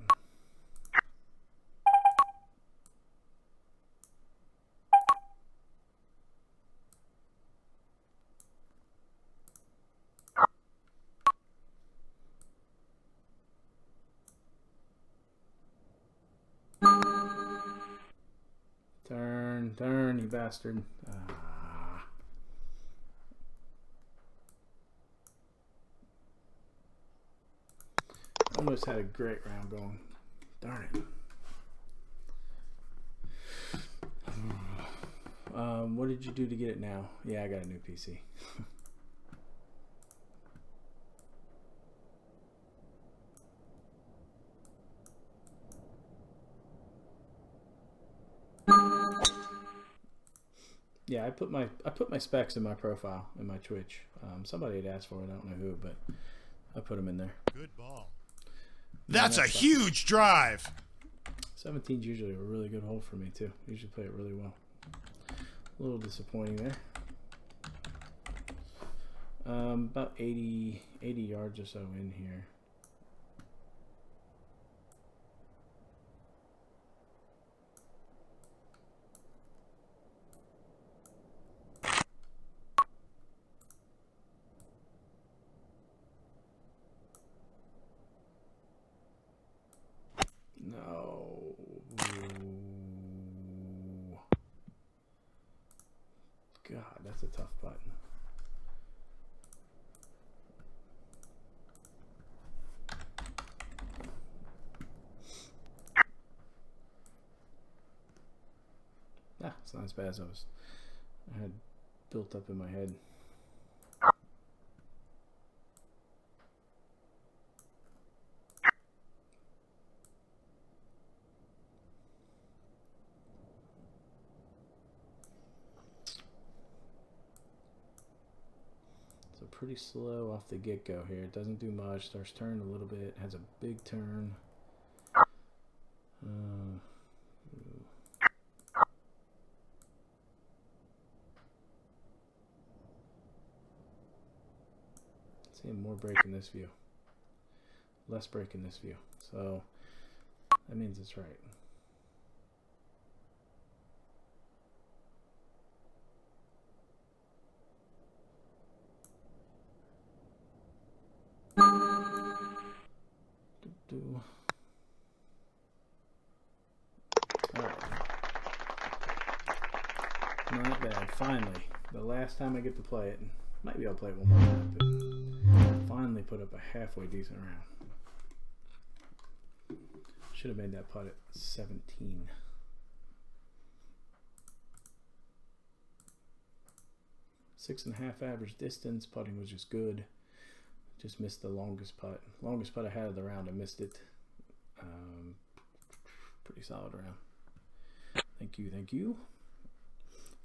Turn, you bastard. Almost had a great round going. Darn it. What did you do to get it now? Yeah, I got a new PC. Yeah, I put my specs in my profile in my Twitch. Somebody had asked for it. I don't know who, but I put them in there. Good ball. That's a huge drive. 17's usually a really good hole for me too. I usually play it really well. A little disappointing there. About 80 yards or so in here. No. God, that's a tough putt. Ah, it's not as bad as I had built up in my head. So pretty slow off the get-go here. It doesn't do much. Starts turning a little bit. Has a big turn. Seeing more break in this view. Less break in this view. So that means it's right. Alright. Not bad. Finally. The last time I get to play it. Maybe I'll play it one more time, but finally put up a halfway decent round. Should have made that putt at 17. Six and a half average distance. Putting was just good. Just missed the longest putt. Longest putt I had of the round. I missed it. Pretty solid round. Thank you, thank you.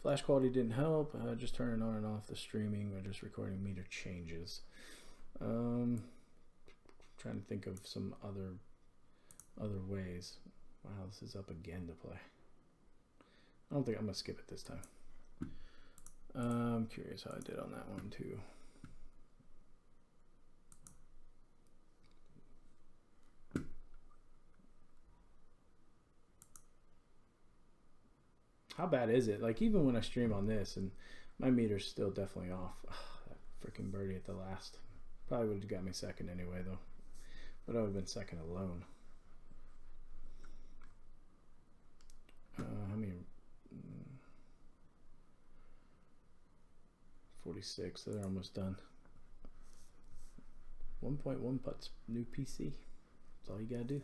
Flash quality didn't help. Just turning on and off the streaming or just recording meter changes. Trying to think of some other ways. Wow, this is up again to play. I don't think I'm gonna skip it this time. I'm curious how I did on that one too. How bad is it? Like, even when I stream on this, and my meter's still definitely off. Oh, that freaking birdie at the last. Probably would have got me second anyway, though. But I would have been second alone. How many? 46. They're almost done. 1.1 putts. New PC. That's all you gotta do.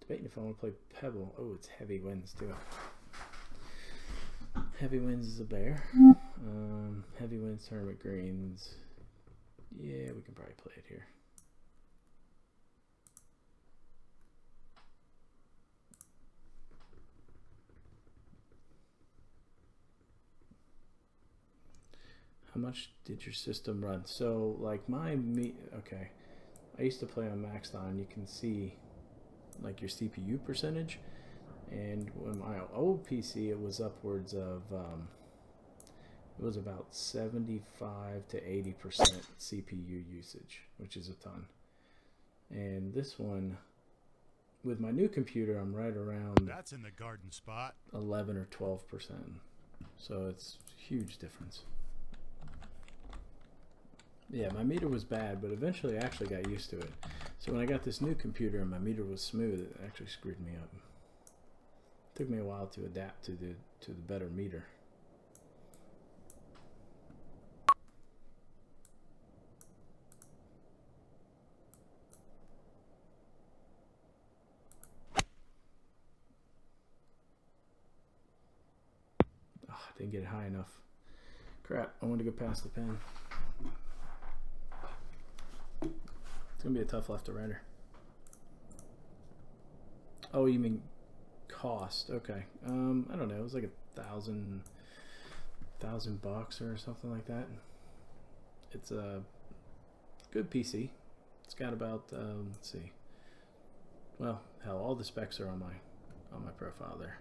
Debating if I want to play Pebble. Oh, it's heavy winds too. Heavy winds is a bear. Heavy winds, tournament greens. Yeah, we can probably play it here. How much did your system run? So, like okay. I used to play on maxed on. You can see like your CPU percentage, and when my old PC it was upwards of it was about 75 to 80% CPU usage, which is a ton. And this one with my new computer I'm right around That's in the garden spot. 11 or 12%, so it's a huge difference. Yeah, my meter was bad, but eventually I actually got used to it. So when I got this new computer and my meter was smooth, it actually screwed me up. It took me a while to adapt to the better meter. Oh, I didn't get it high enough. Crap, I wanted to go past the pin. It's gonna be a tough left to righter. Oh, you mean cost? Okay. I don't know. It was like $1,000 or something like that. It's a good PC. It's got about let's see. Well, hell, all the specs are on my profile there.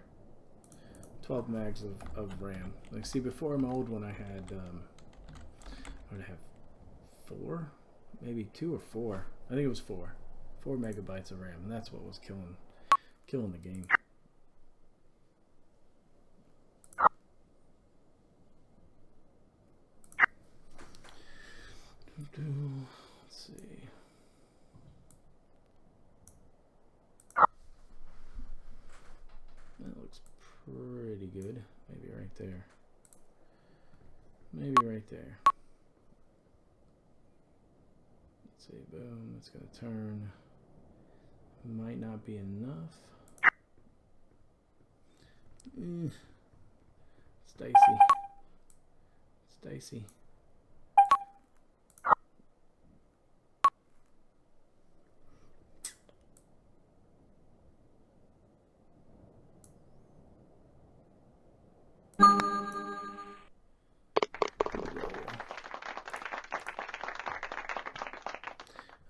12 megs of RAM. Like, see, before my old one, I had what did I have? 4, maybe 2 or 4. I think it was 4 megabytes of RAM, and that's what was killing the game. pretty good. Maybe right there. Maybe right there. Let's see, boom, it's gonna turn. Might not be enough. It's dicey. It's dicey.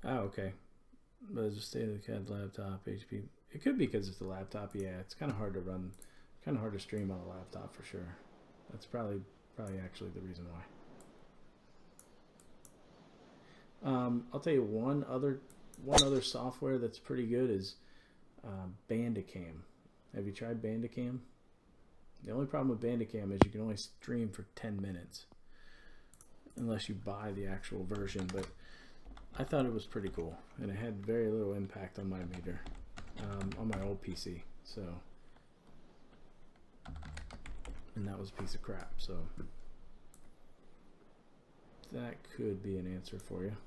Oh, okay. But it's a state of the CAD laptop, HP. It could be because it's a laptop. Yeah, it's kind of hard to run, kind of hard to stream on a laptop for sure. That's probably actually the reason why. I'll tell you one other software that's pretty good is Bandicam. Have you tried Bandicam? The only problem with Bandicam is you can only stream for 10 minutes unless you buy the actual version, but I thought it was pretty cool, and it had very little impact on my meter, on my old PC, so, and that was a piece of crap, so that could be an answer for you.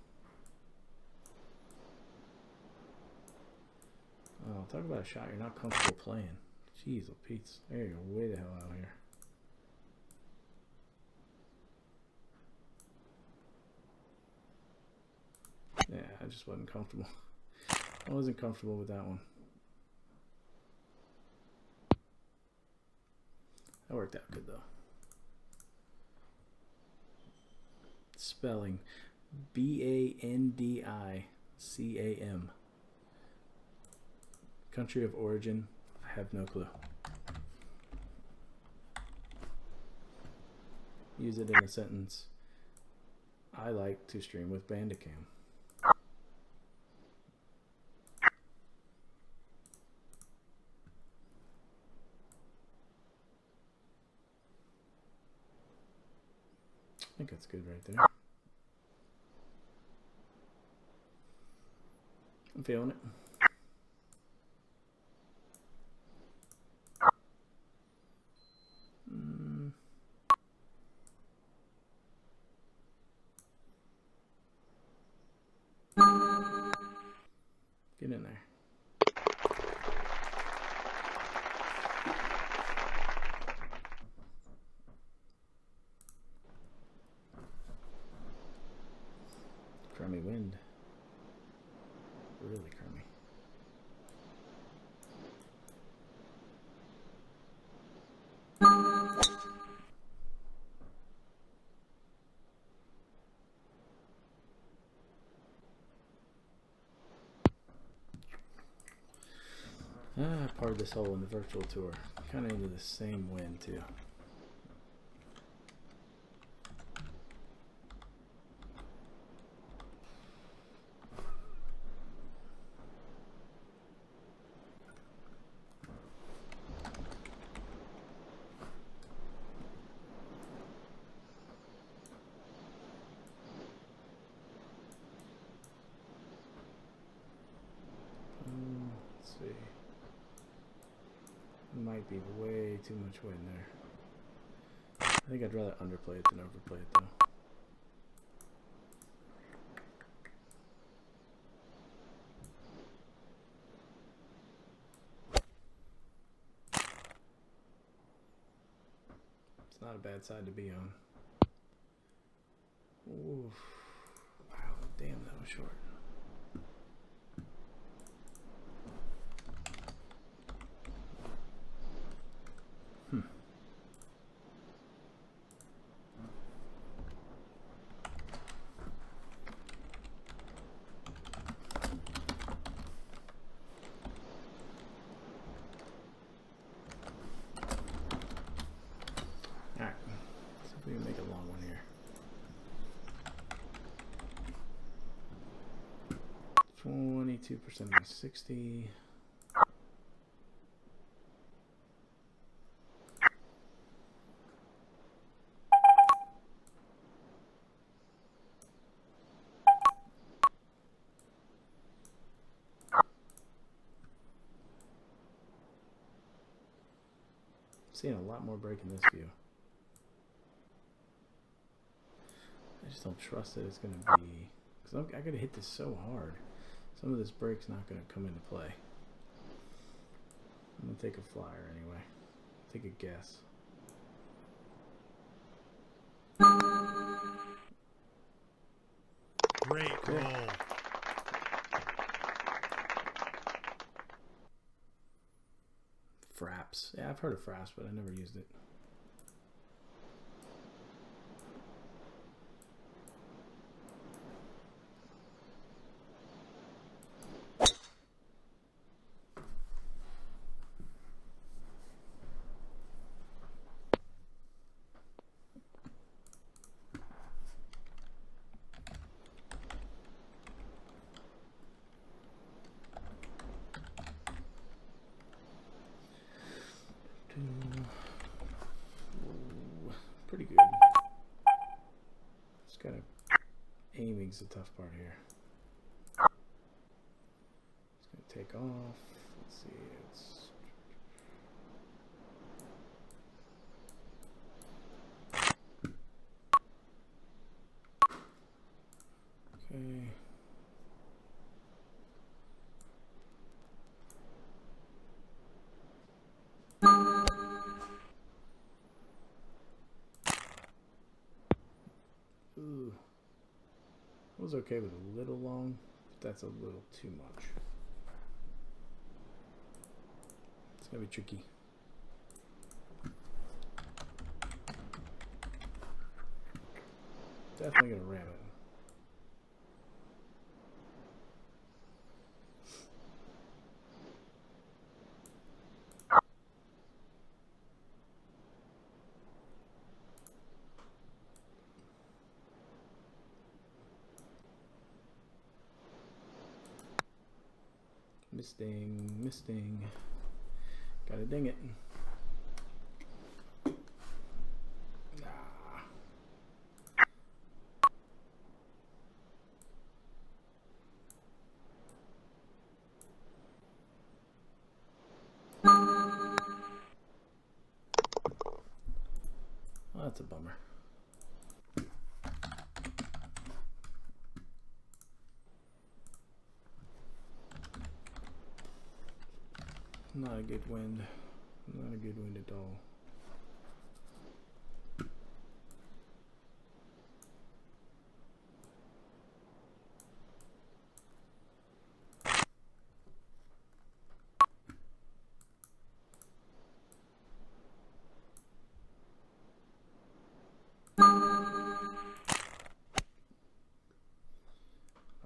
Oh, talk about a shot you're not comfortable playing. Jeez, Pete, there you go, way the hell out here. Yeah, I just wasn't comfortable. I wasn't comfortable with that one. That worked out good though. Spelling Bandicam. Country of origin, I have no clue. Use it in a sentence. I like to stream with Bandicam. I think that's good right there. I'm feeling it. Get in there. Crummy wind. Really crummy. Part of this hole in the virtual tour. Kind of into the same wind too. Let's see. Might be way too much wind there. I think I'd rather underplay it than overplay it though. It's not a bad side to be on. Oof. Wow, damn, that was short. Alright, see if we can make a long one here. 22% of my 60. seeing a lot more break in this view. I just don't trust that it's going to be... Because I got to hit this so hard. Some of this break's not going to come into play. I'm going to take a flyer anyway. Take a guess. Great roll. Fraps. Yeah, I've heard of fraps, but I never used it. Pretty good. Just gotta aiming's the tough part here. It's gonna take off. Let's see. It's okay. Ooh. I was okay with a little long, but that's a little too much. It's gonna be tricky. Definitely gonna ram it. Misting. Gotta ding it. Ah. Well, that's a bummer. Not a good wind. Not a good wind at all.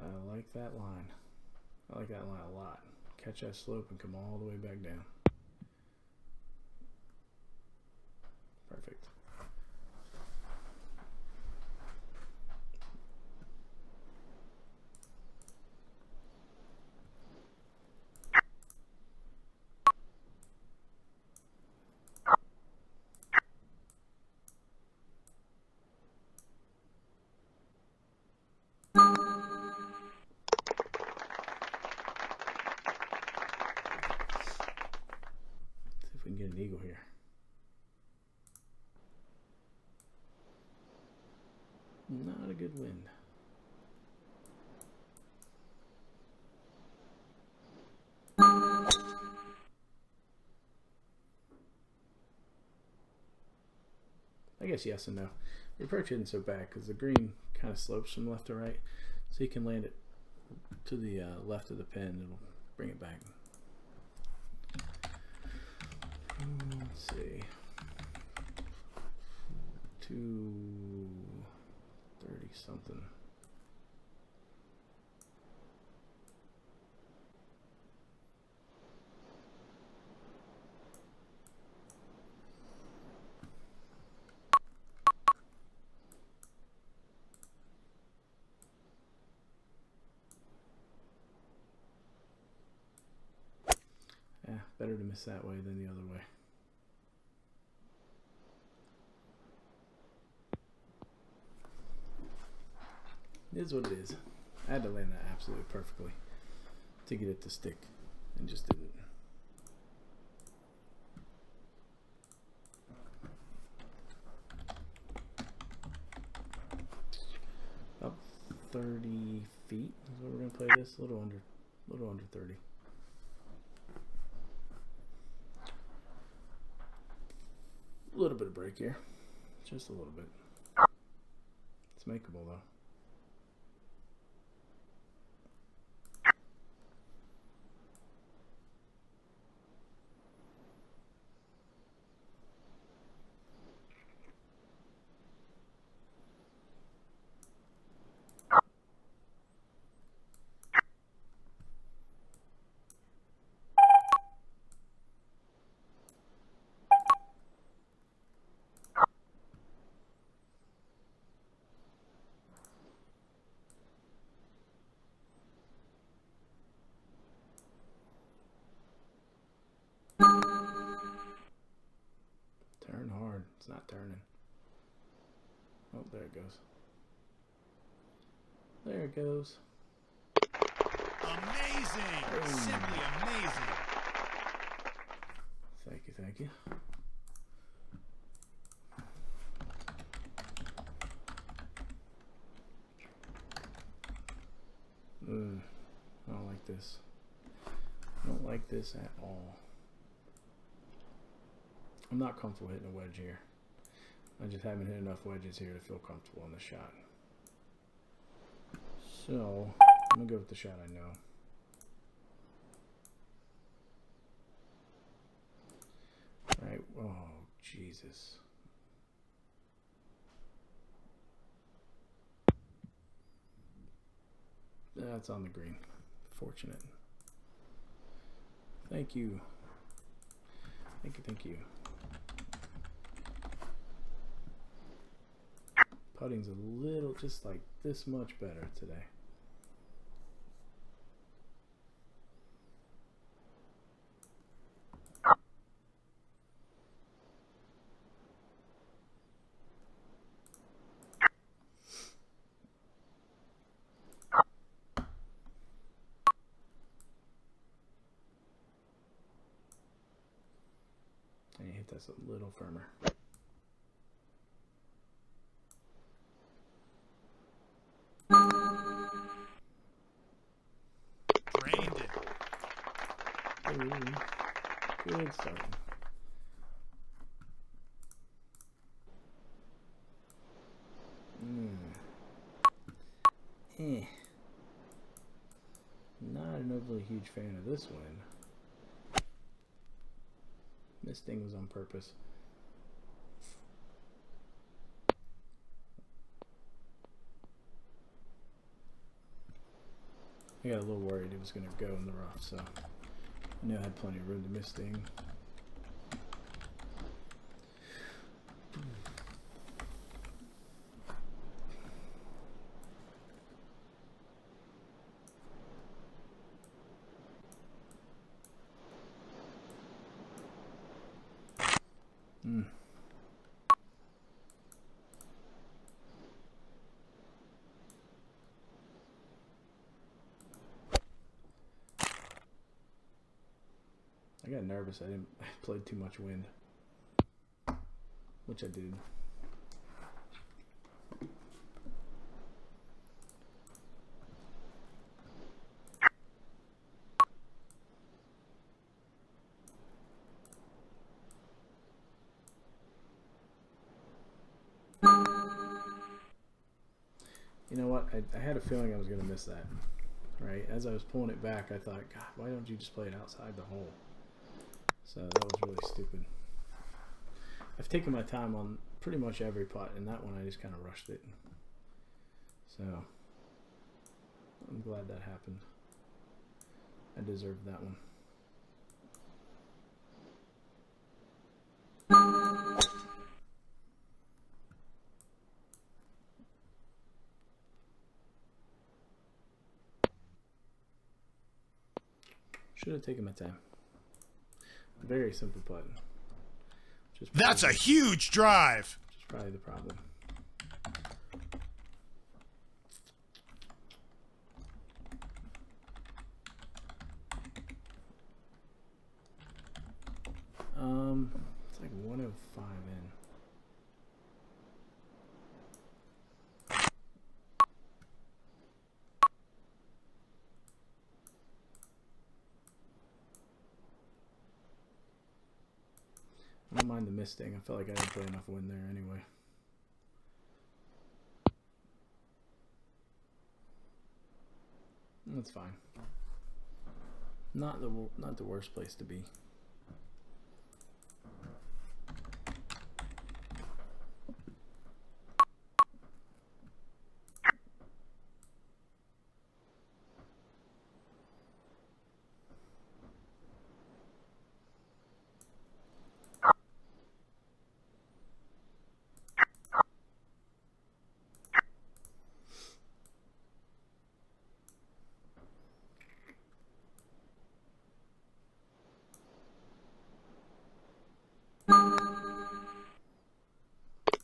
I like that line. I like that line a lot. Catch that slope and come all the way back down. Perfect. See if we can get an eagle here. Not a good wind. I guess yes and no. The approach isn't so bad because the green kind of slopes from left to right, so you can land it to the left of the pin. It'll bring it back. Let's see. 230 something. Yeah, better to miss that way than the other way. It is what it is. I had to land that absolutely perfectly to get it to stick, and just didn't. 30 feet is what we're gonna play this. A little under 30. A little bit of break here, just a little bit. It's makeable though. Turn hard. It's not turning. Oh, there it goes. There it goes. Amazing! Simply amazing! Thank you, thank you. I don't like this. I don't like this at all. I'm not comfortable hitting a wedge here. I just haven't hit enough wedges here to feel comfortable in the shot. So, I'm going to go with the shot I know. Right. Oh, Jesus. That's on the green. Fortunate. Thank you. Thank you, thank you. Putting's a little, just like this much better today. And you hit this a little firmer. Drained it. Ooh, good start. Not an overly huge fan of this one. This thing was on purpose. I got a little worried it was going to go in the rough, so I knew I had plenty of room to miss thing. I got nervous. I played too much wind, which I did. You know what? I had a feeling I was going to miss that. Right? As I was pulling it back, I thought, God, why don't you just play it outside the hole? So that was really stupid. I've taken my time on pretty much every putt, and that one I just kind of rushed it. So I'm glad that happened. I deserved that one. Should have taken my time. Very simple putt. That's a huge drive. Which is probably the problem. It's like 105 in. don't mind the misting. I felt like I didn't play enough wind there anyway. That's fine. Not the worst place to be.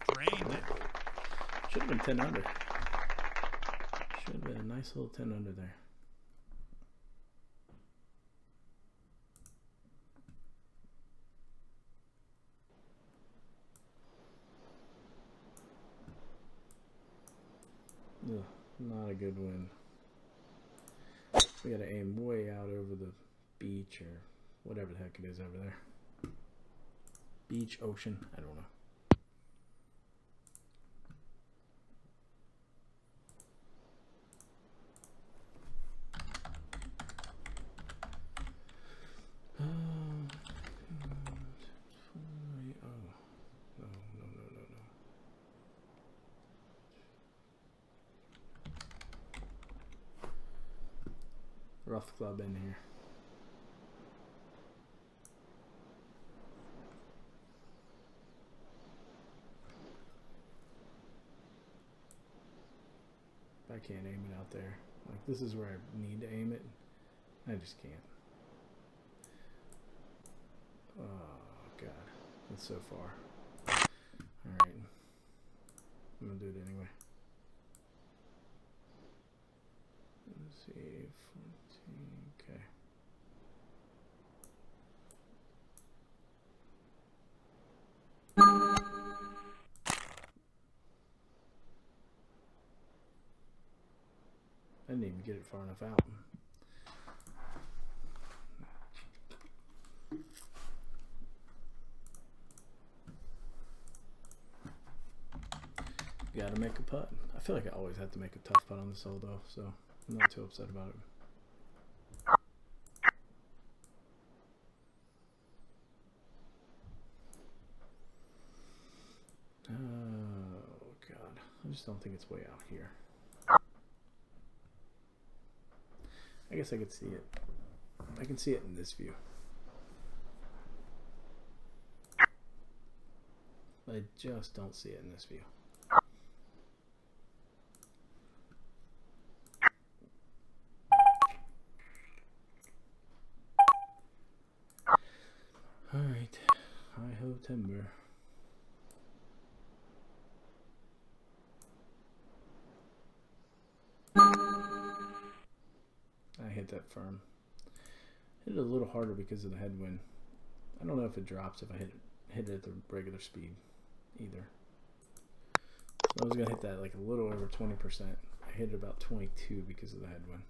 Drained it. Should have been 10 under. Should have been a nice little 10 under there. Ugh, not a good win. We gotta aim way out over the beach or whatever the heck it is over there. Beach, ocean, I don't know. Rough club in here. I can't aim it out there. Like, this is where I need to aim it. I just can't. Oh, God. That's so far. Alright. I'm gonna do it anyway. Let's see. 14. Okay. I didn't even get it far enough out. Gotta make a putt. I feel like I always have to make a tough putt on this hole though, so I'm not too upset about it. Oh God, I just don't think it's way out here. I guess I could see it. I can see it in this view. I just don't see it in this view. Alright, hi-ho timber. I hit that firm. Hit it a little harder because of the headwind. I don't know if it drops if I hit it at the regular speed either. So I was gonna hit that like a little over 20%. I hit it about 22 because of the headwind.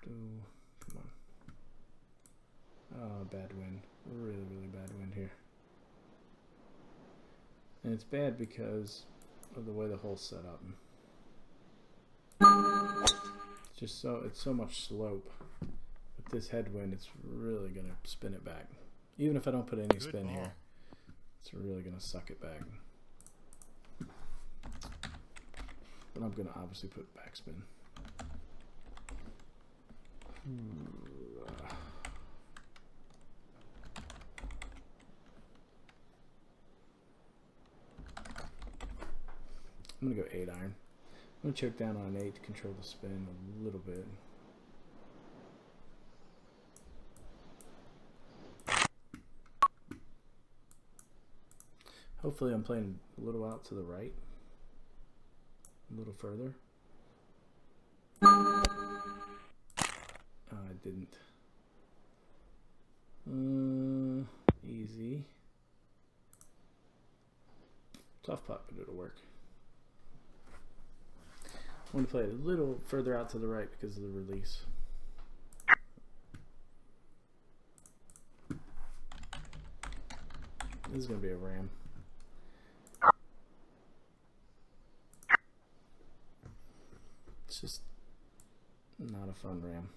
Come on. Oh, bad wind. Really, really bad wind here. And it's bad because of the way the hole's set up. It's so much slope. With this headwind, it's really gonna spin it back. Even if I don't put any spin here, it's really gonna suck it back. But I'm gonna obviously put backspin. I'm gonna go 8 iron. I'm gonna choke down on an 8 to control the spin a little bit. Hopefully I'm playing a little out to the right. A little further. I didn't. Easy. Tough putt, but it'll work. I want to play it a little further out to the right because of the release. This is going to be a ram. It's just not a fun ram.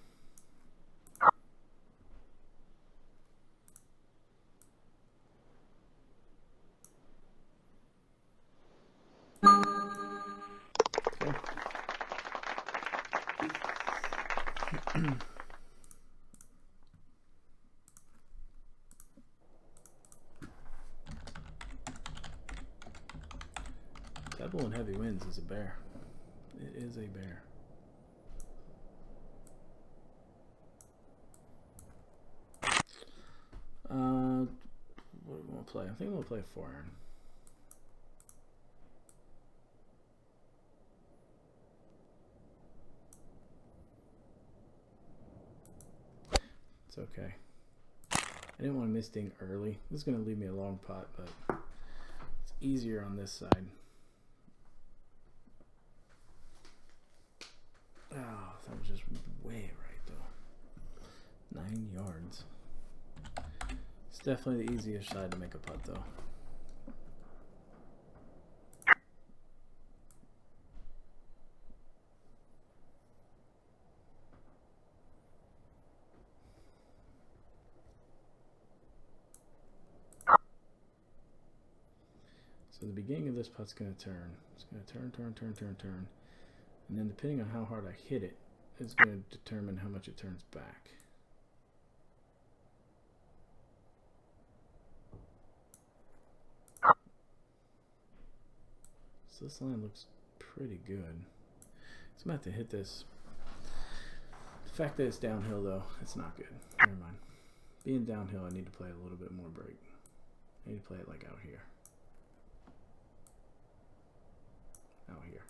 Pebble and heavy winds is a bear. It is a bear. What do we want to play? I think we'll play a 4-iron. It's okay. I didn't want to miss ding early. This is going to leave me a long putt, but it's easier on this side. Oh, that was just way right though. 9 yards. It's definitely the easier side to make a putt though. So the beginning of this putt's going to turn. It's going to turn. And then depending on how hard I hit it, is going to determine how much it turns back. So this line looks pretty good. So I'm going to have to hit this. The fact that it's downhill though, it's not good. Never mind. Being downhill, I need to play a little bit more break. I need to play it like out here. Out here.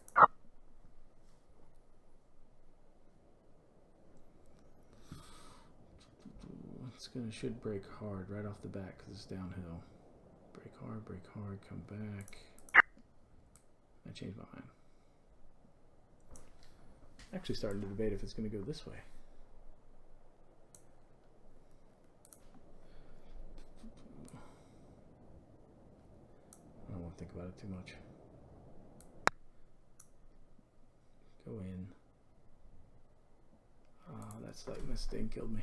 Should break hard right off the bat because it's downhill. Break hard, come back. I changed my mind. Actually starting to debate if it's going to go this way. I don't want to think about it too much. Go in. Oh, that slight mistake killed me.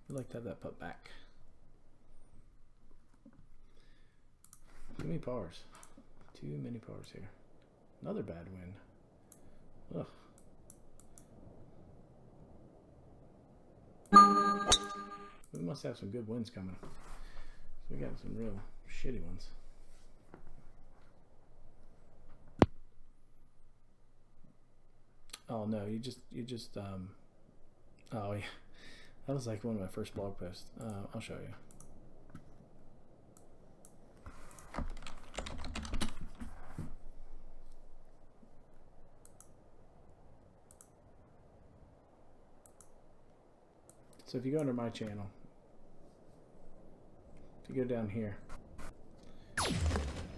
I'd like to have that put back. Too many pars. Too many pars here. Another bad wind. Ugh. We must have some good winds coming. So we got some real shitty ones. Oh no, you just oh yeah. That was like one of my first blog posts. I'll show you. So if you go under my channel, if you go down here,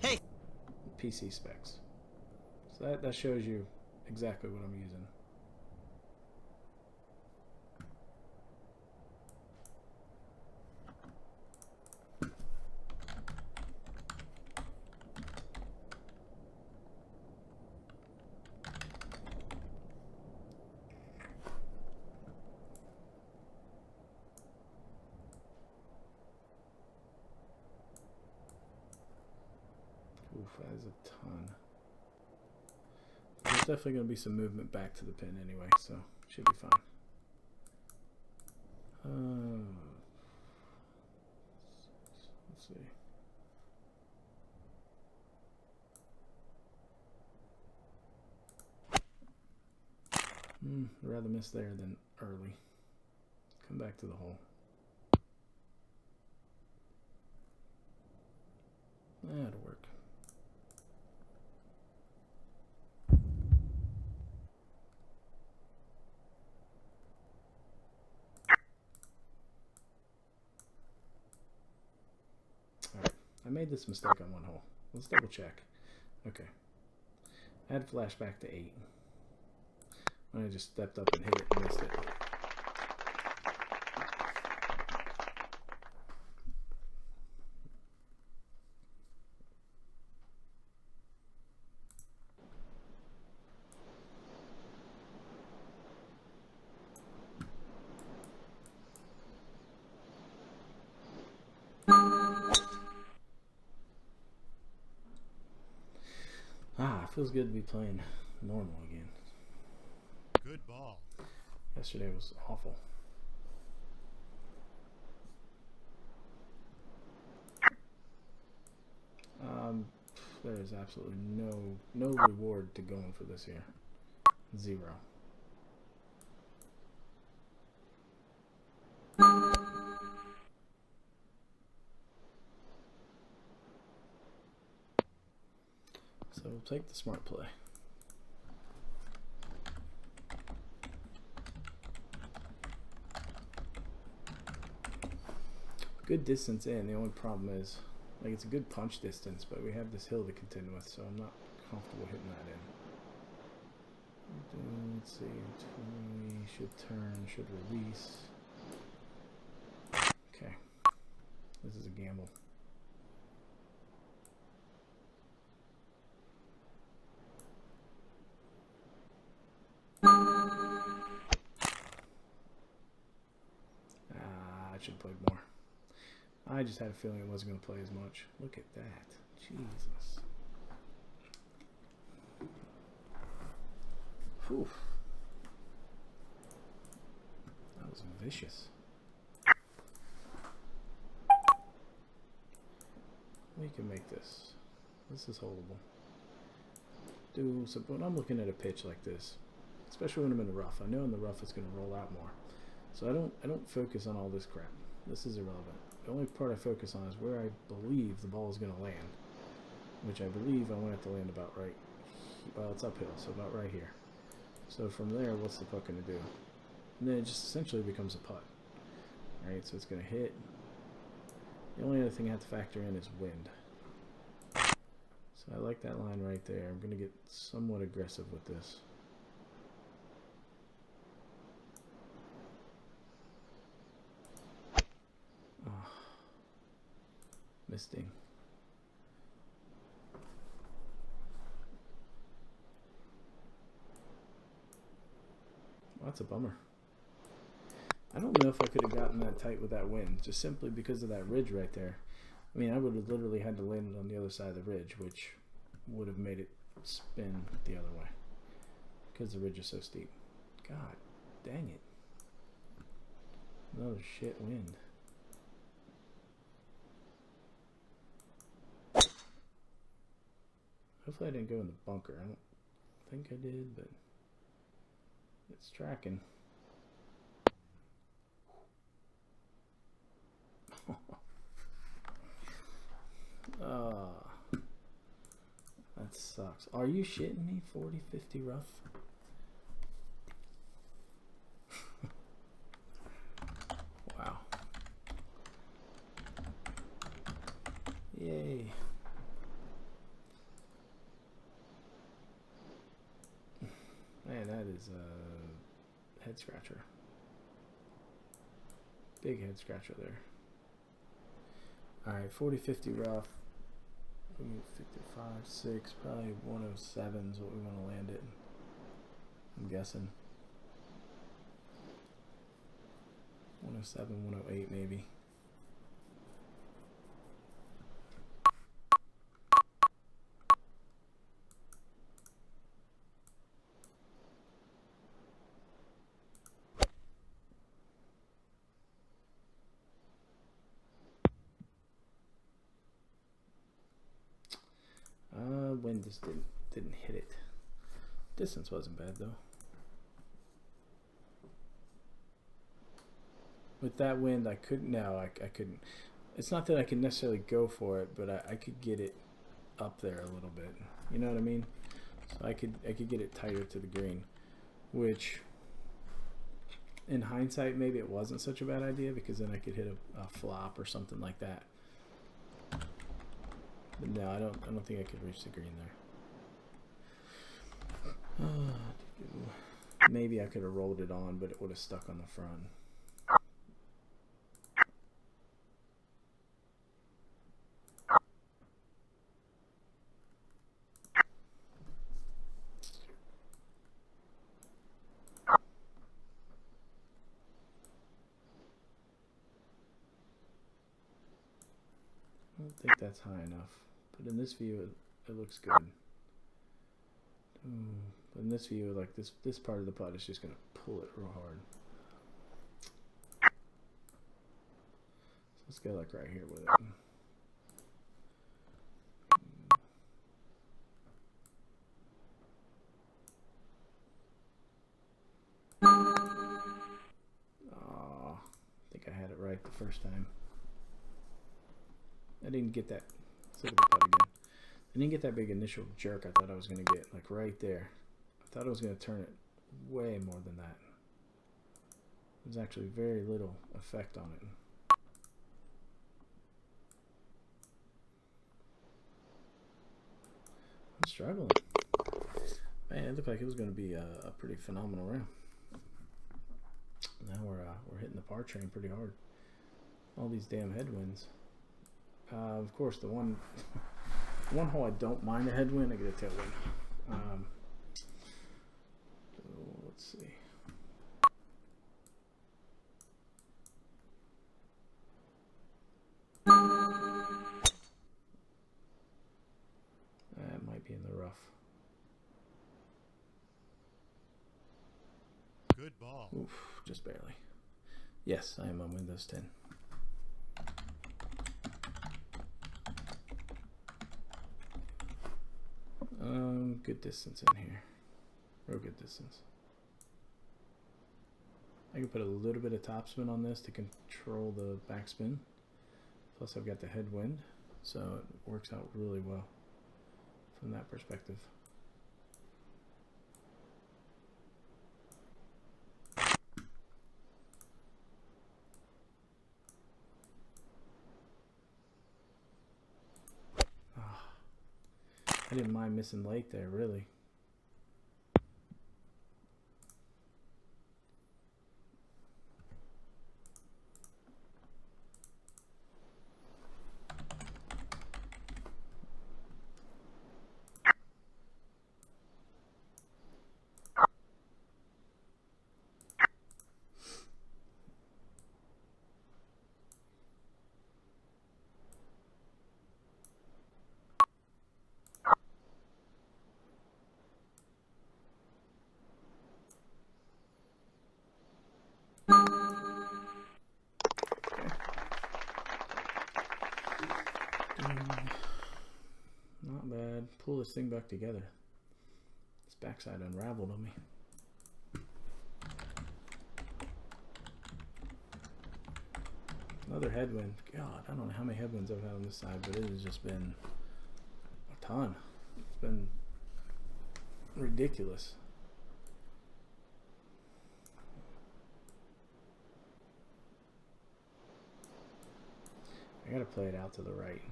Hey, PC specs. So that shows you exactly what I'm using. Oof, that is a ton. There's definitely going to be some movement back to the pin anyway, so should be fine. Let's see. I'd rather miss there than early. Come back to the hole. That'll work. All I made this mistake on one hole. Let's double check. Okay. I had flashback to 8. When I just stepped up and hit it and missed it. It feels good to be playing normal again. Good ball. Yesterday was awful. There is absolutely no reward to going for this here. 0. So we'll take the smart play. Good distance in. The only problem is, like, it's a good punch distance, but we have this hill to contend with, so I'm not comfortable hitting that in. Let's see. We should turn, should release. Okay. This is a gamble. I should have played more. I just had a feeling it wasn't going to play as much. Look at that. Jesus. Whew. That was vicious. We can make this. This is holdable. So when I'm looking at a pitch like this, especially when I'm in the rough, I know in the rough it's going to roll out more. So I don't focus on all this crap. This is irrelevant. The only part I focus on is where I believe the ball is going to land, which I believe I want it to land about right. Well, it's uphill, so about right here. So from there, what's the puck going to do? And then it just essentially becomes a putt. All right, so it's going to hit. The only other thing I have to factor in is wind. So I like that line right there. I'm going to get somewhat aggressive with this. Oh, misting. Well, that's a bummer. I don't know if I could have gotten that tight with that wind, just simply because of that ridge right there. I mean, I would have literally had to land it on the other side of the ridge, which would have made it spin the other way, because the ridge is so steep. God dang it. Another shit wind. Hopefully I didn't go in the bunker. I don't think I did, but it's tracking. That sucks. Are you shitting me? 40-50 rough? Wow. Yay. Man, that is a head scratcher. Big head scratcher there. Alright, 40-50 rough. 55, 6, probably 107 is what we want to land it. I'm guessing. 107, 108 maybe. Wind just didn't hit it. Distance wasn't bad though. With that wind, I couldn't. No, I couldn't. It's not that I could necessarily go for it, but I could get it up there a little bit. You know what I mean? So I could get it tighter to the green, which, in hindsight, maybe it wasn't such a bad idea because then I could hit a flop or something like that. But no, I don't think I could reach the green there. Maybe I could have rolled it on, but it would have stuck on the front. I don't think that's high enough, but in this view it looks good. But in this view, like this part of the putt is just gonna pull it real hard. So let's go like right here with it. Oh, I think I had it right the first time. I didn't get that. Let's look at the putt again. I didn't get that big initial jerk I thought I was going to get, like right there. I thought I was going to turn it way more than that. There's actually very little effect on it. I'm struggling. Man, it looked like it was going to be a pretty phenomenal round. Now we're hitting the par train pretty hard. All these damn headwinds. Of course, the one hole I don't mind a headwind, I get a tailwind. So let's see. That might be in the rough. Good ball. Oof, just barely. Yes, I am on Windows 10. Good distance in here. Real good distance. I can put a little bit of topspin on this to control the backspin. Plus I've got the headwind, so it works out really well from that perspective. I didn't mind missing late there, really. Not bad. Pull this thing back together. This backside unraveled on me. Another headwind. God, I don't know how many headwinds I've had on this side, but it has just been a ton. It's been ridiculous. I gotta play it out to the right.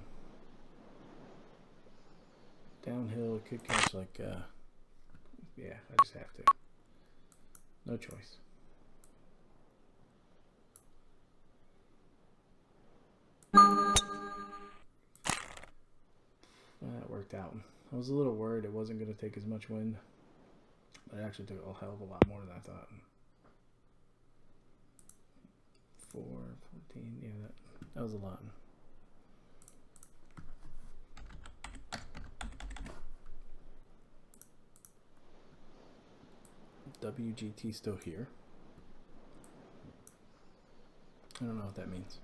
Downhill, it could catch like, yeah, I just have to. No choice. Well, that worked out. I was a little worried it wasn't going to take as much wind, but it actually took a hell of a lot more than I thought. 414, yeah, that was a lot. WGT still here. I don't know what that means.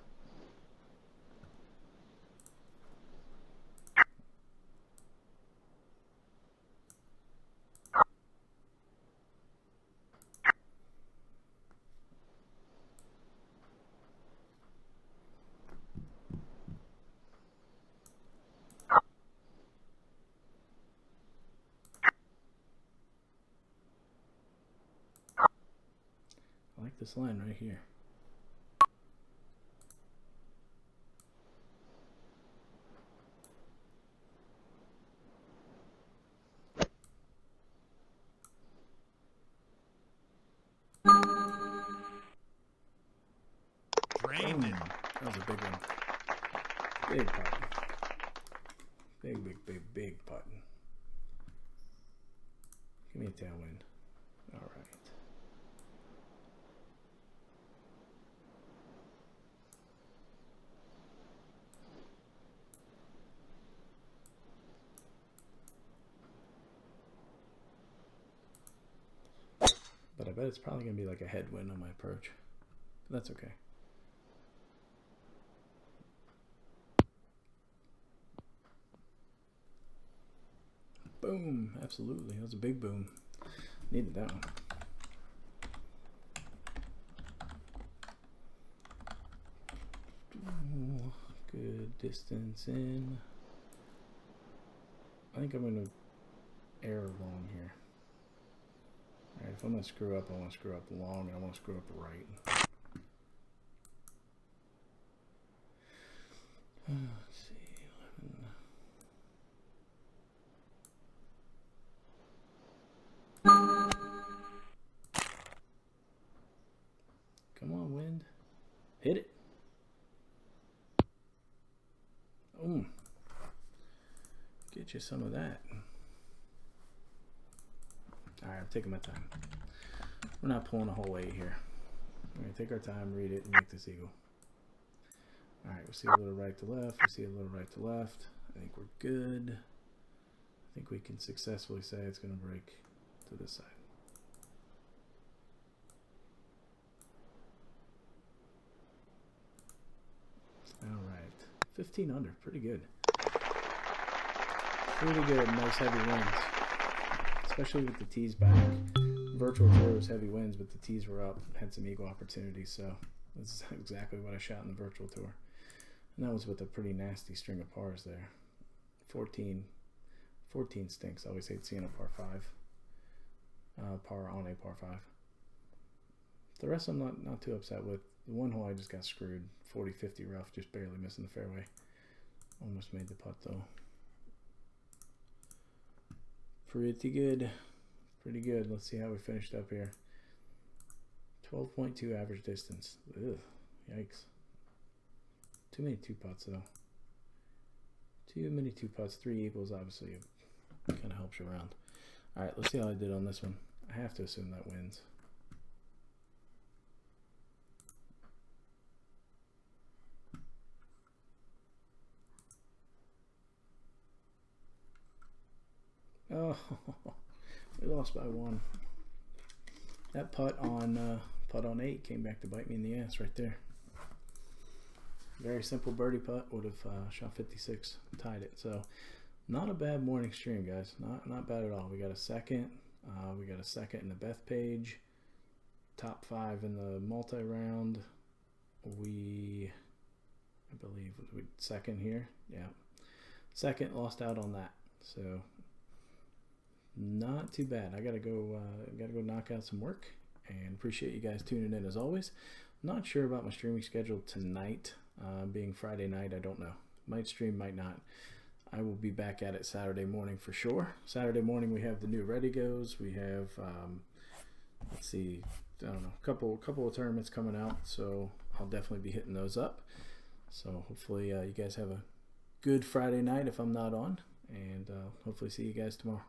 I like this line right here. Big putt. Big, big, big, big putt. Give me a tailwind. All right. But I bet it's probably going to be like a headwind on my approach. But that's okay. Boom. Absolutely. That was a big boom. Needed that one. Ooh, good distance in. I think I'm going to err long here. Alright, if I'm going to screw up, I want to screw up long and I want to screw up right. Let's see, 11. Come on, wind. Hit it. Get you some of that. Alright, I'm taking my time. We're not pulling a whole 8 here. We're going to take our time, read it, and make this eagle. Alright, we see a little right to left. We see a little right to left. I think we're good. I think we can successfully say it's going to break to this side. Alright, 15 under. Pretty good. Pretty good. Nice heavy winds. Especially with the tees back. Virtual tour was heavy winds, but the tees were up. Had some eagle opportunities, so that's exactly what I shot in the virtual tour. And that was with a pretty nasty string of pars there. 14 stinks. I always hate seeing a par 5. Par on a par 5. The rest I'm not too upset with. The one hole I just got screwed. 40-50 rough, just barely missing the fairway. Almost made the putt though. Pretty good. Pretty good. Let's see how we finished up here. 12.2 average distance. Ugh, yikes. Too many 2-putts though. Too many 2-putts. 3 equals obviously kind of helps you around. Alright, let's see how I did on this one. I have to assume that wins. Oh, we lost by 1. That putt on 8 came back to bite me in the ass right there. Very simple birdie putt, would have shot 56, tied it. So not a bad morning stream, guys. Not bad at all. We got a second. We got a second in the Beth page. Top 5 in the multi-round. I believe we second here. Yeah, second. Lost out on that. So not too bad. I gotta go knock out some work, and appreciate you guys tuning in as always. Not sure about my streaming schedule tonight, being Friday night. I don't know. Might stream, might not. I will be back at it Saturday morning for sure. Saturday morning we have the new Ready Goes. We have let's see, I don't know, couple of tournaments coming out, so I'll definitely be hitting those up. So hopefully you guys have a good Friday night if I'm not on, and hopefully see you guys tomorrow.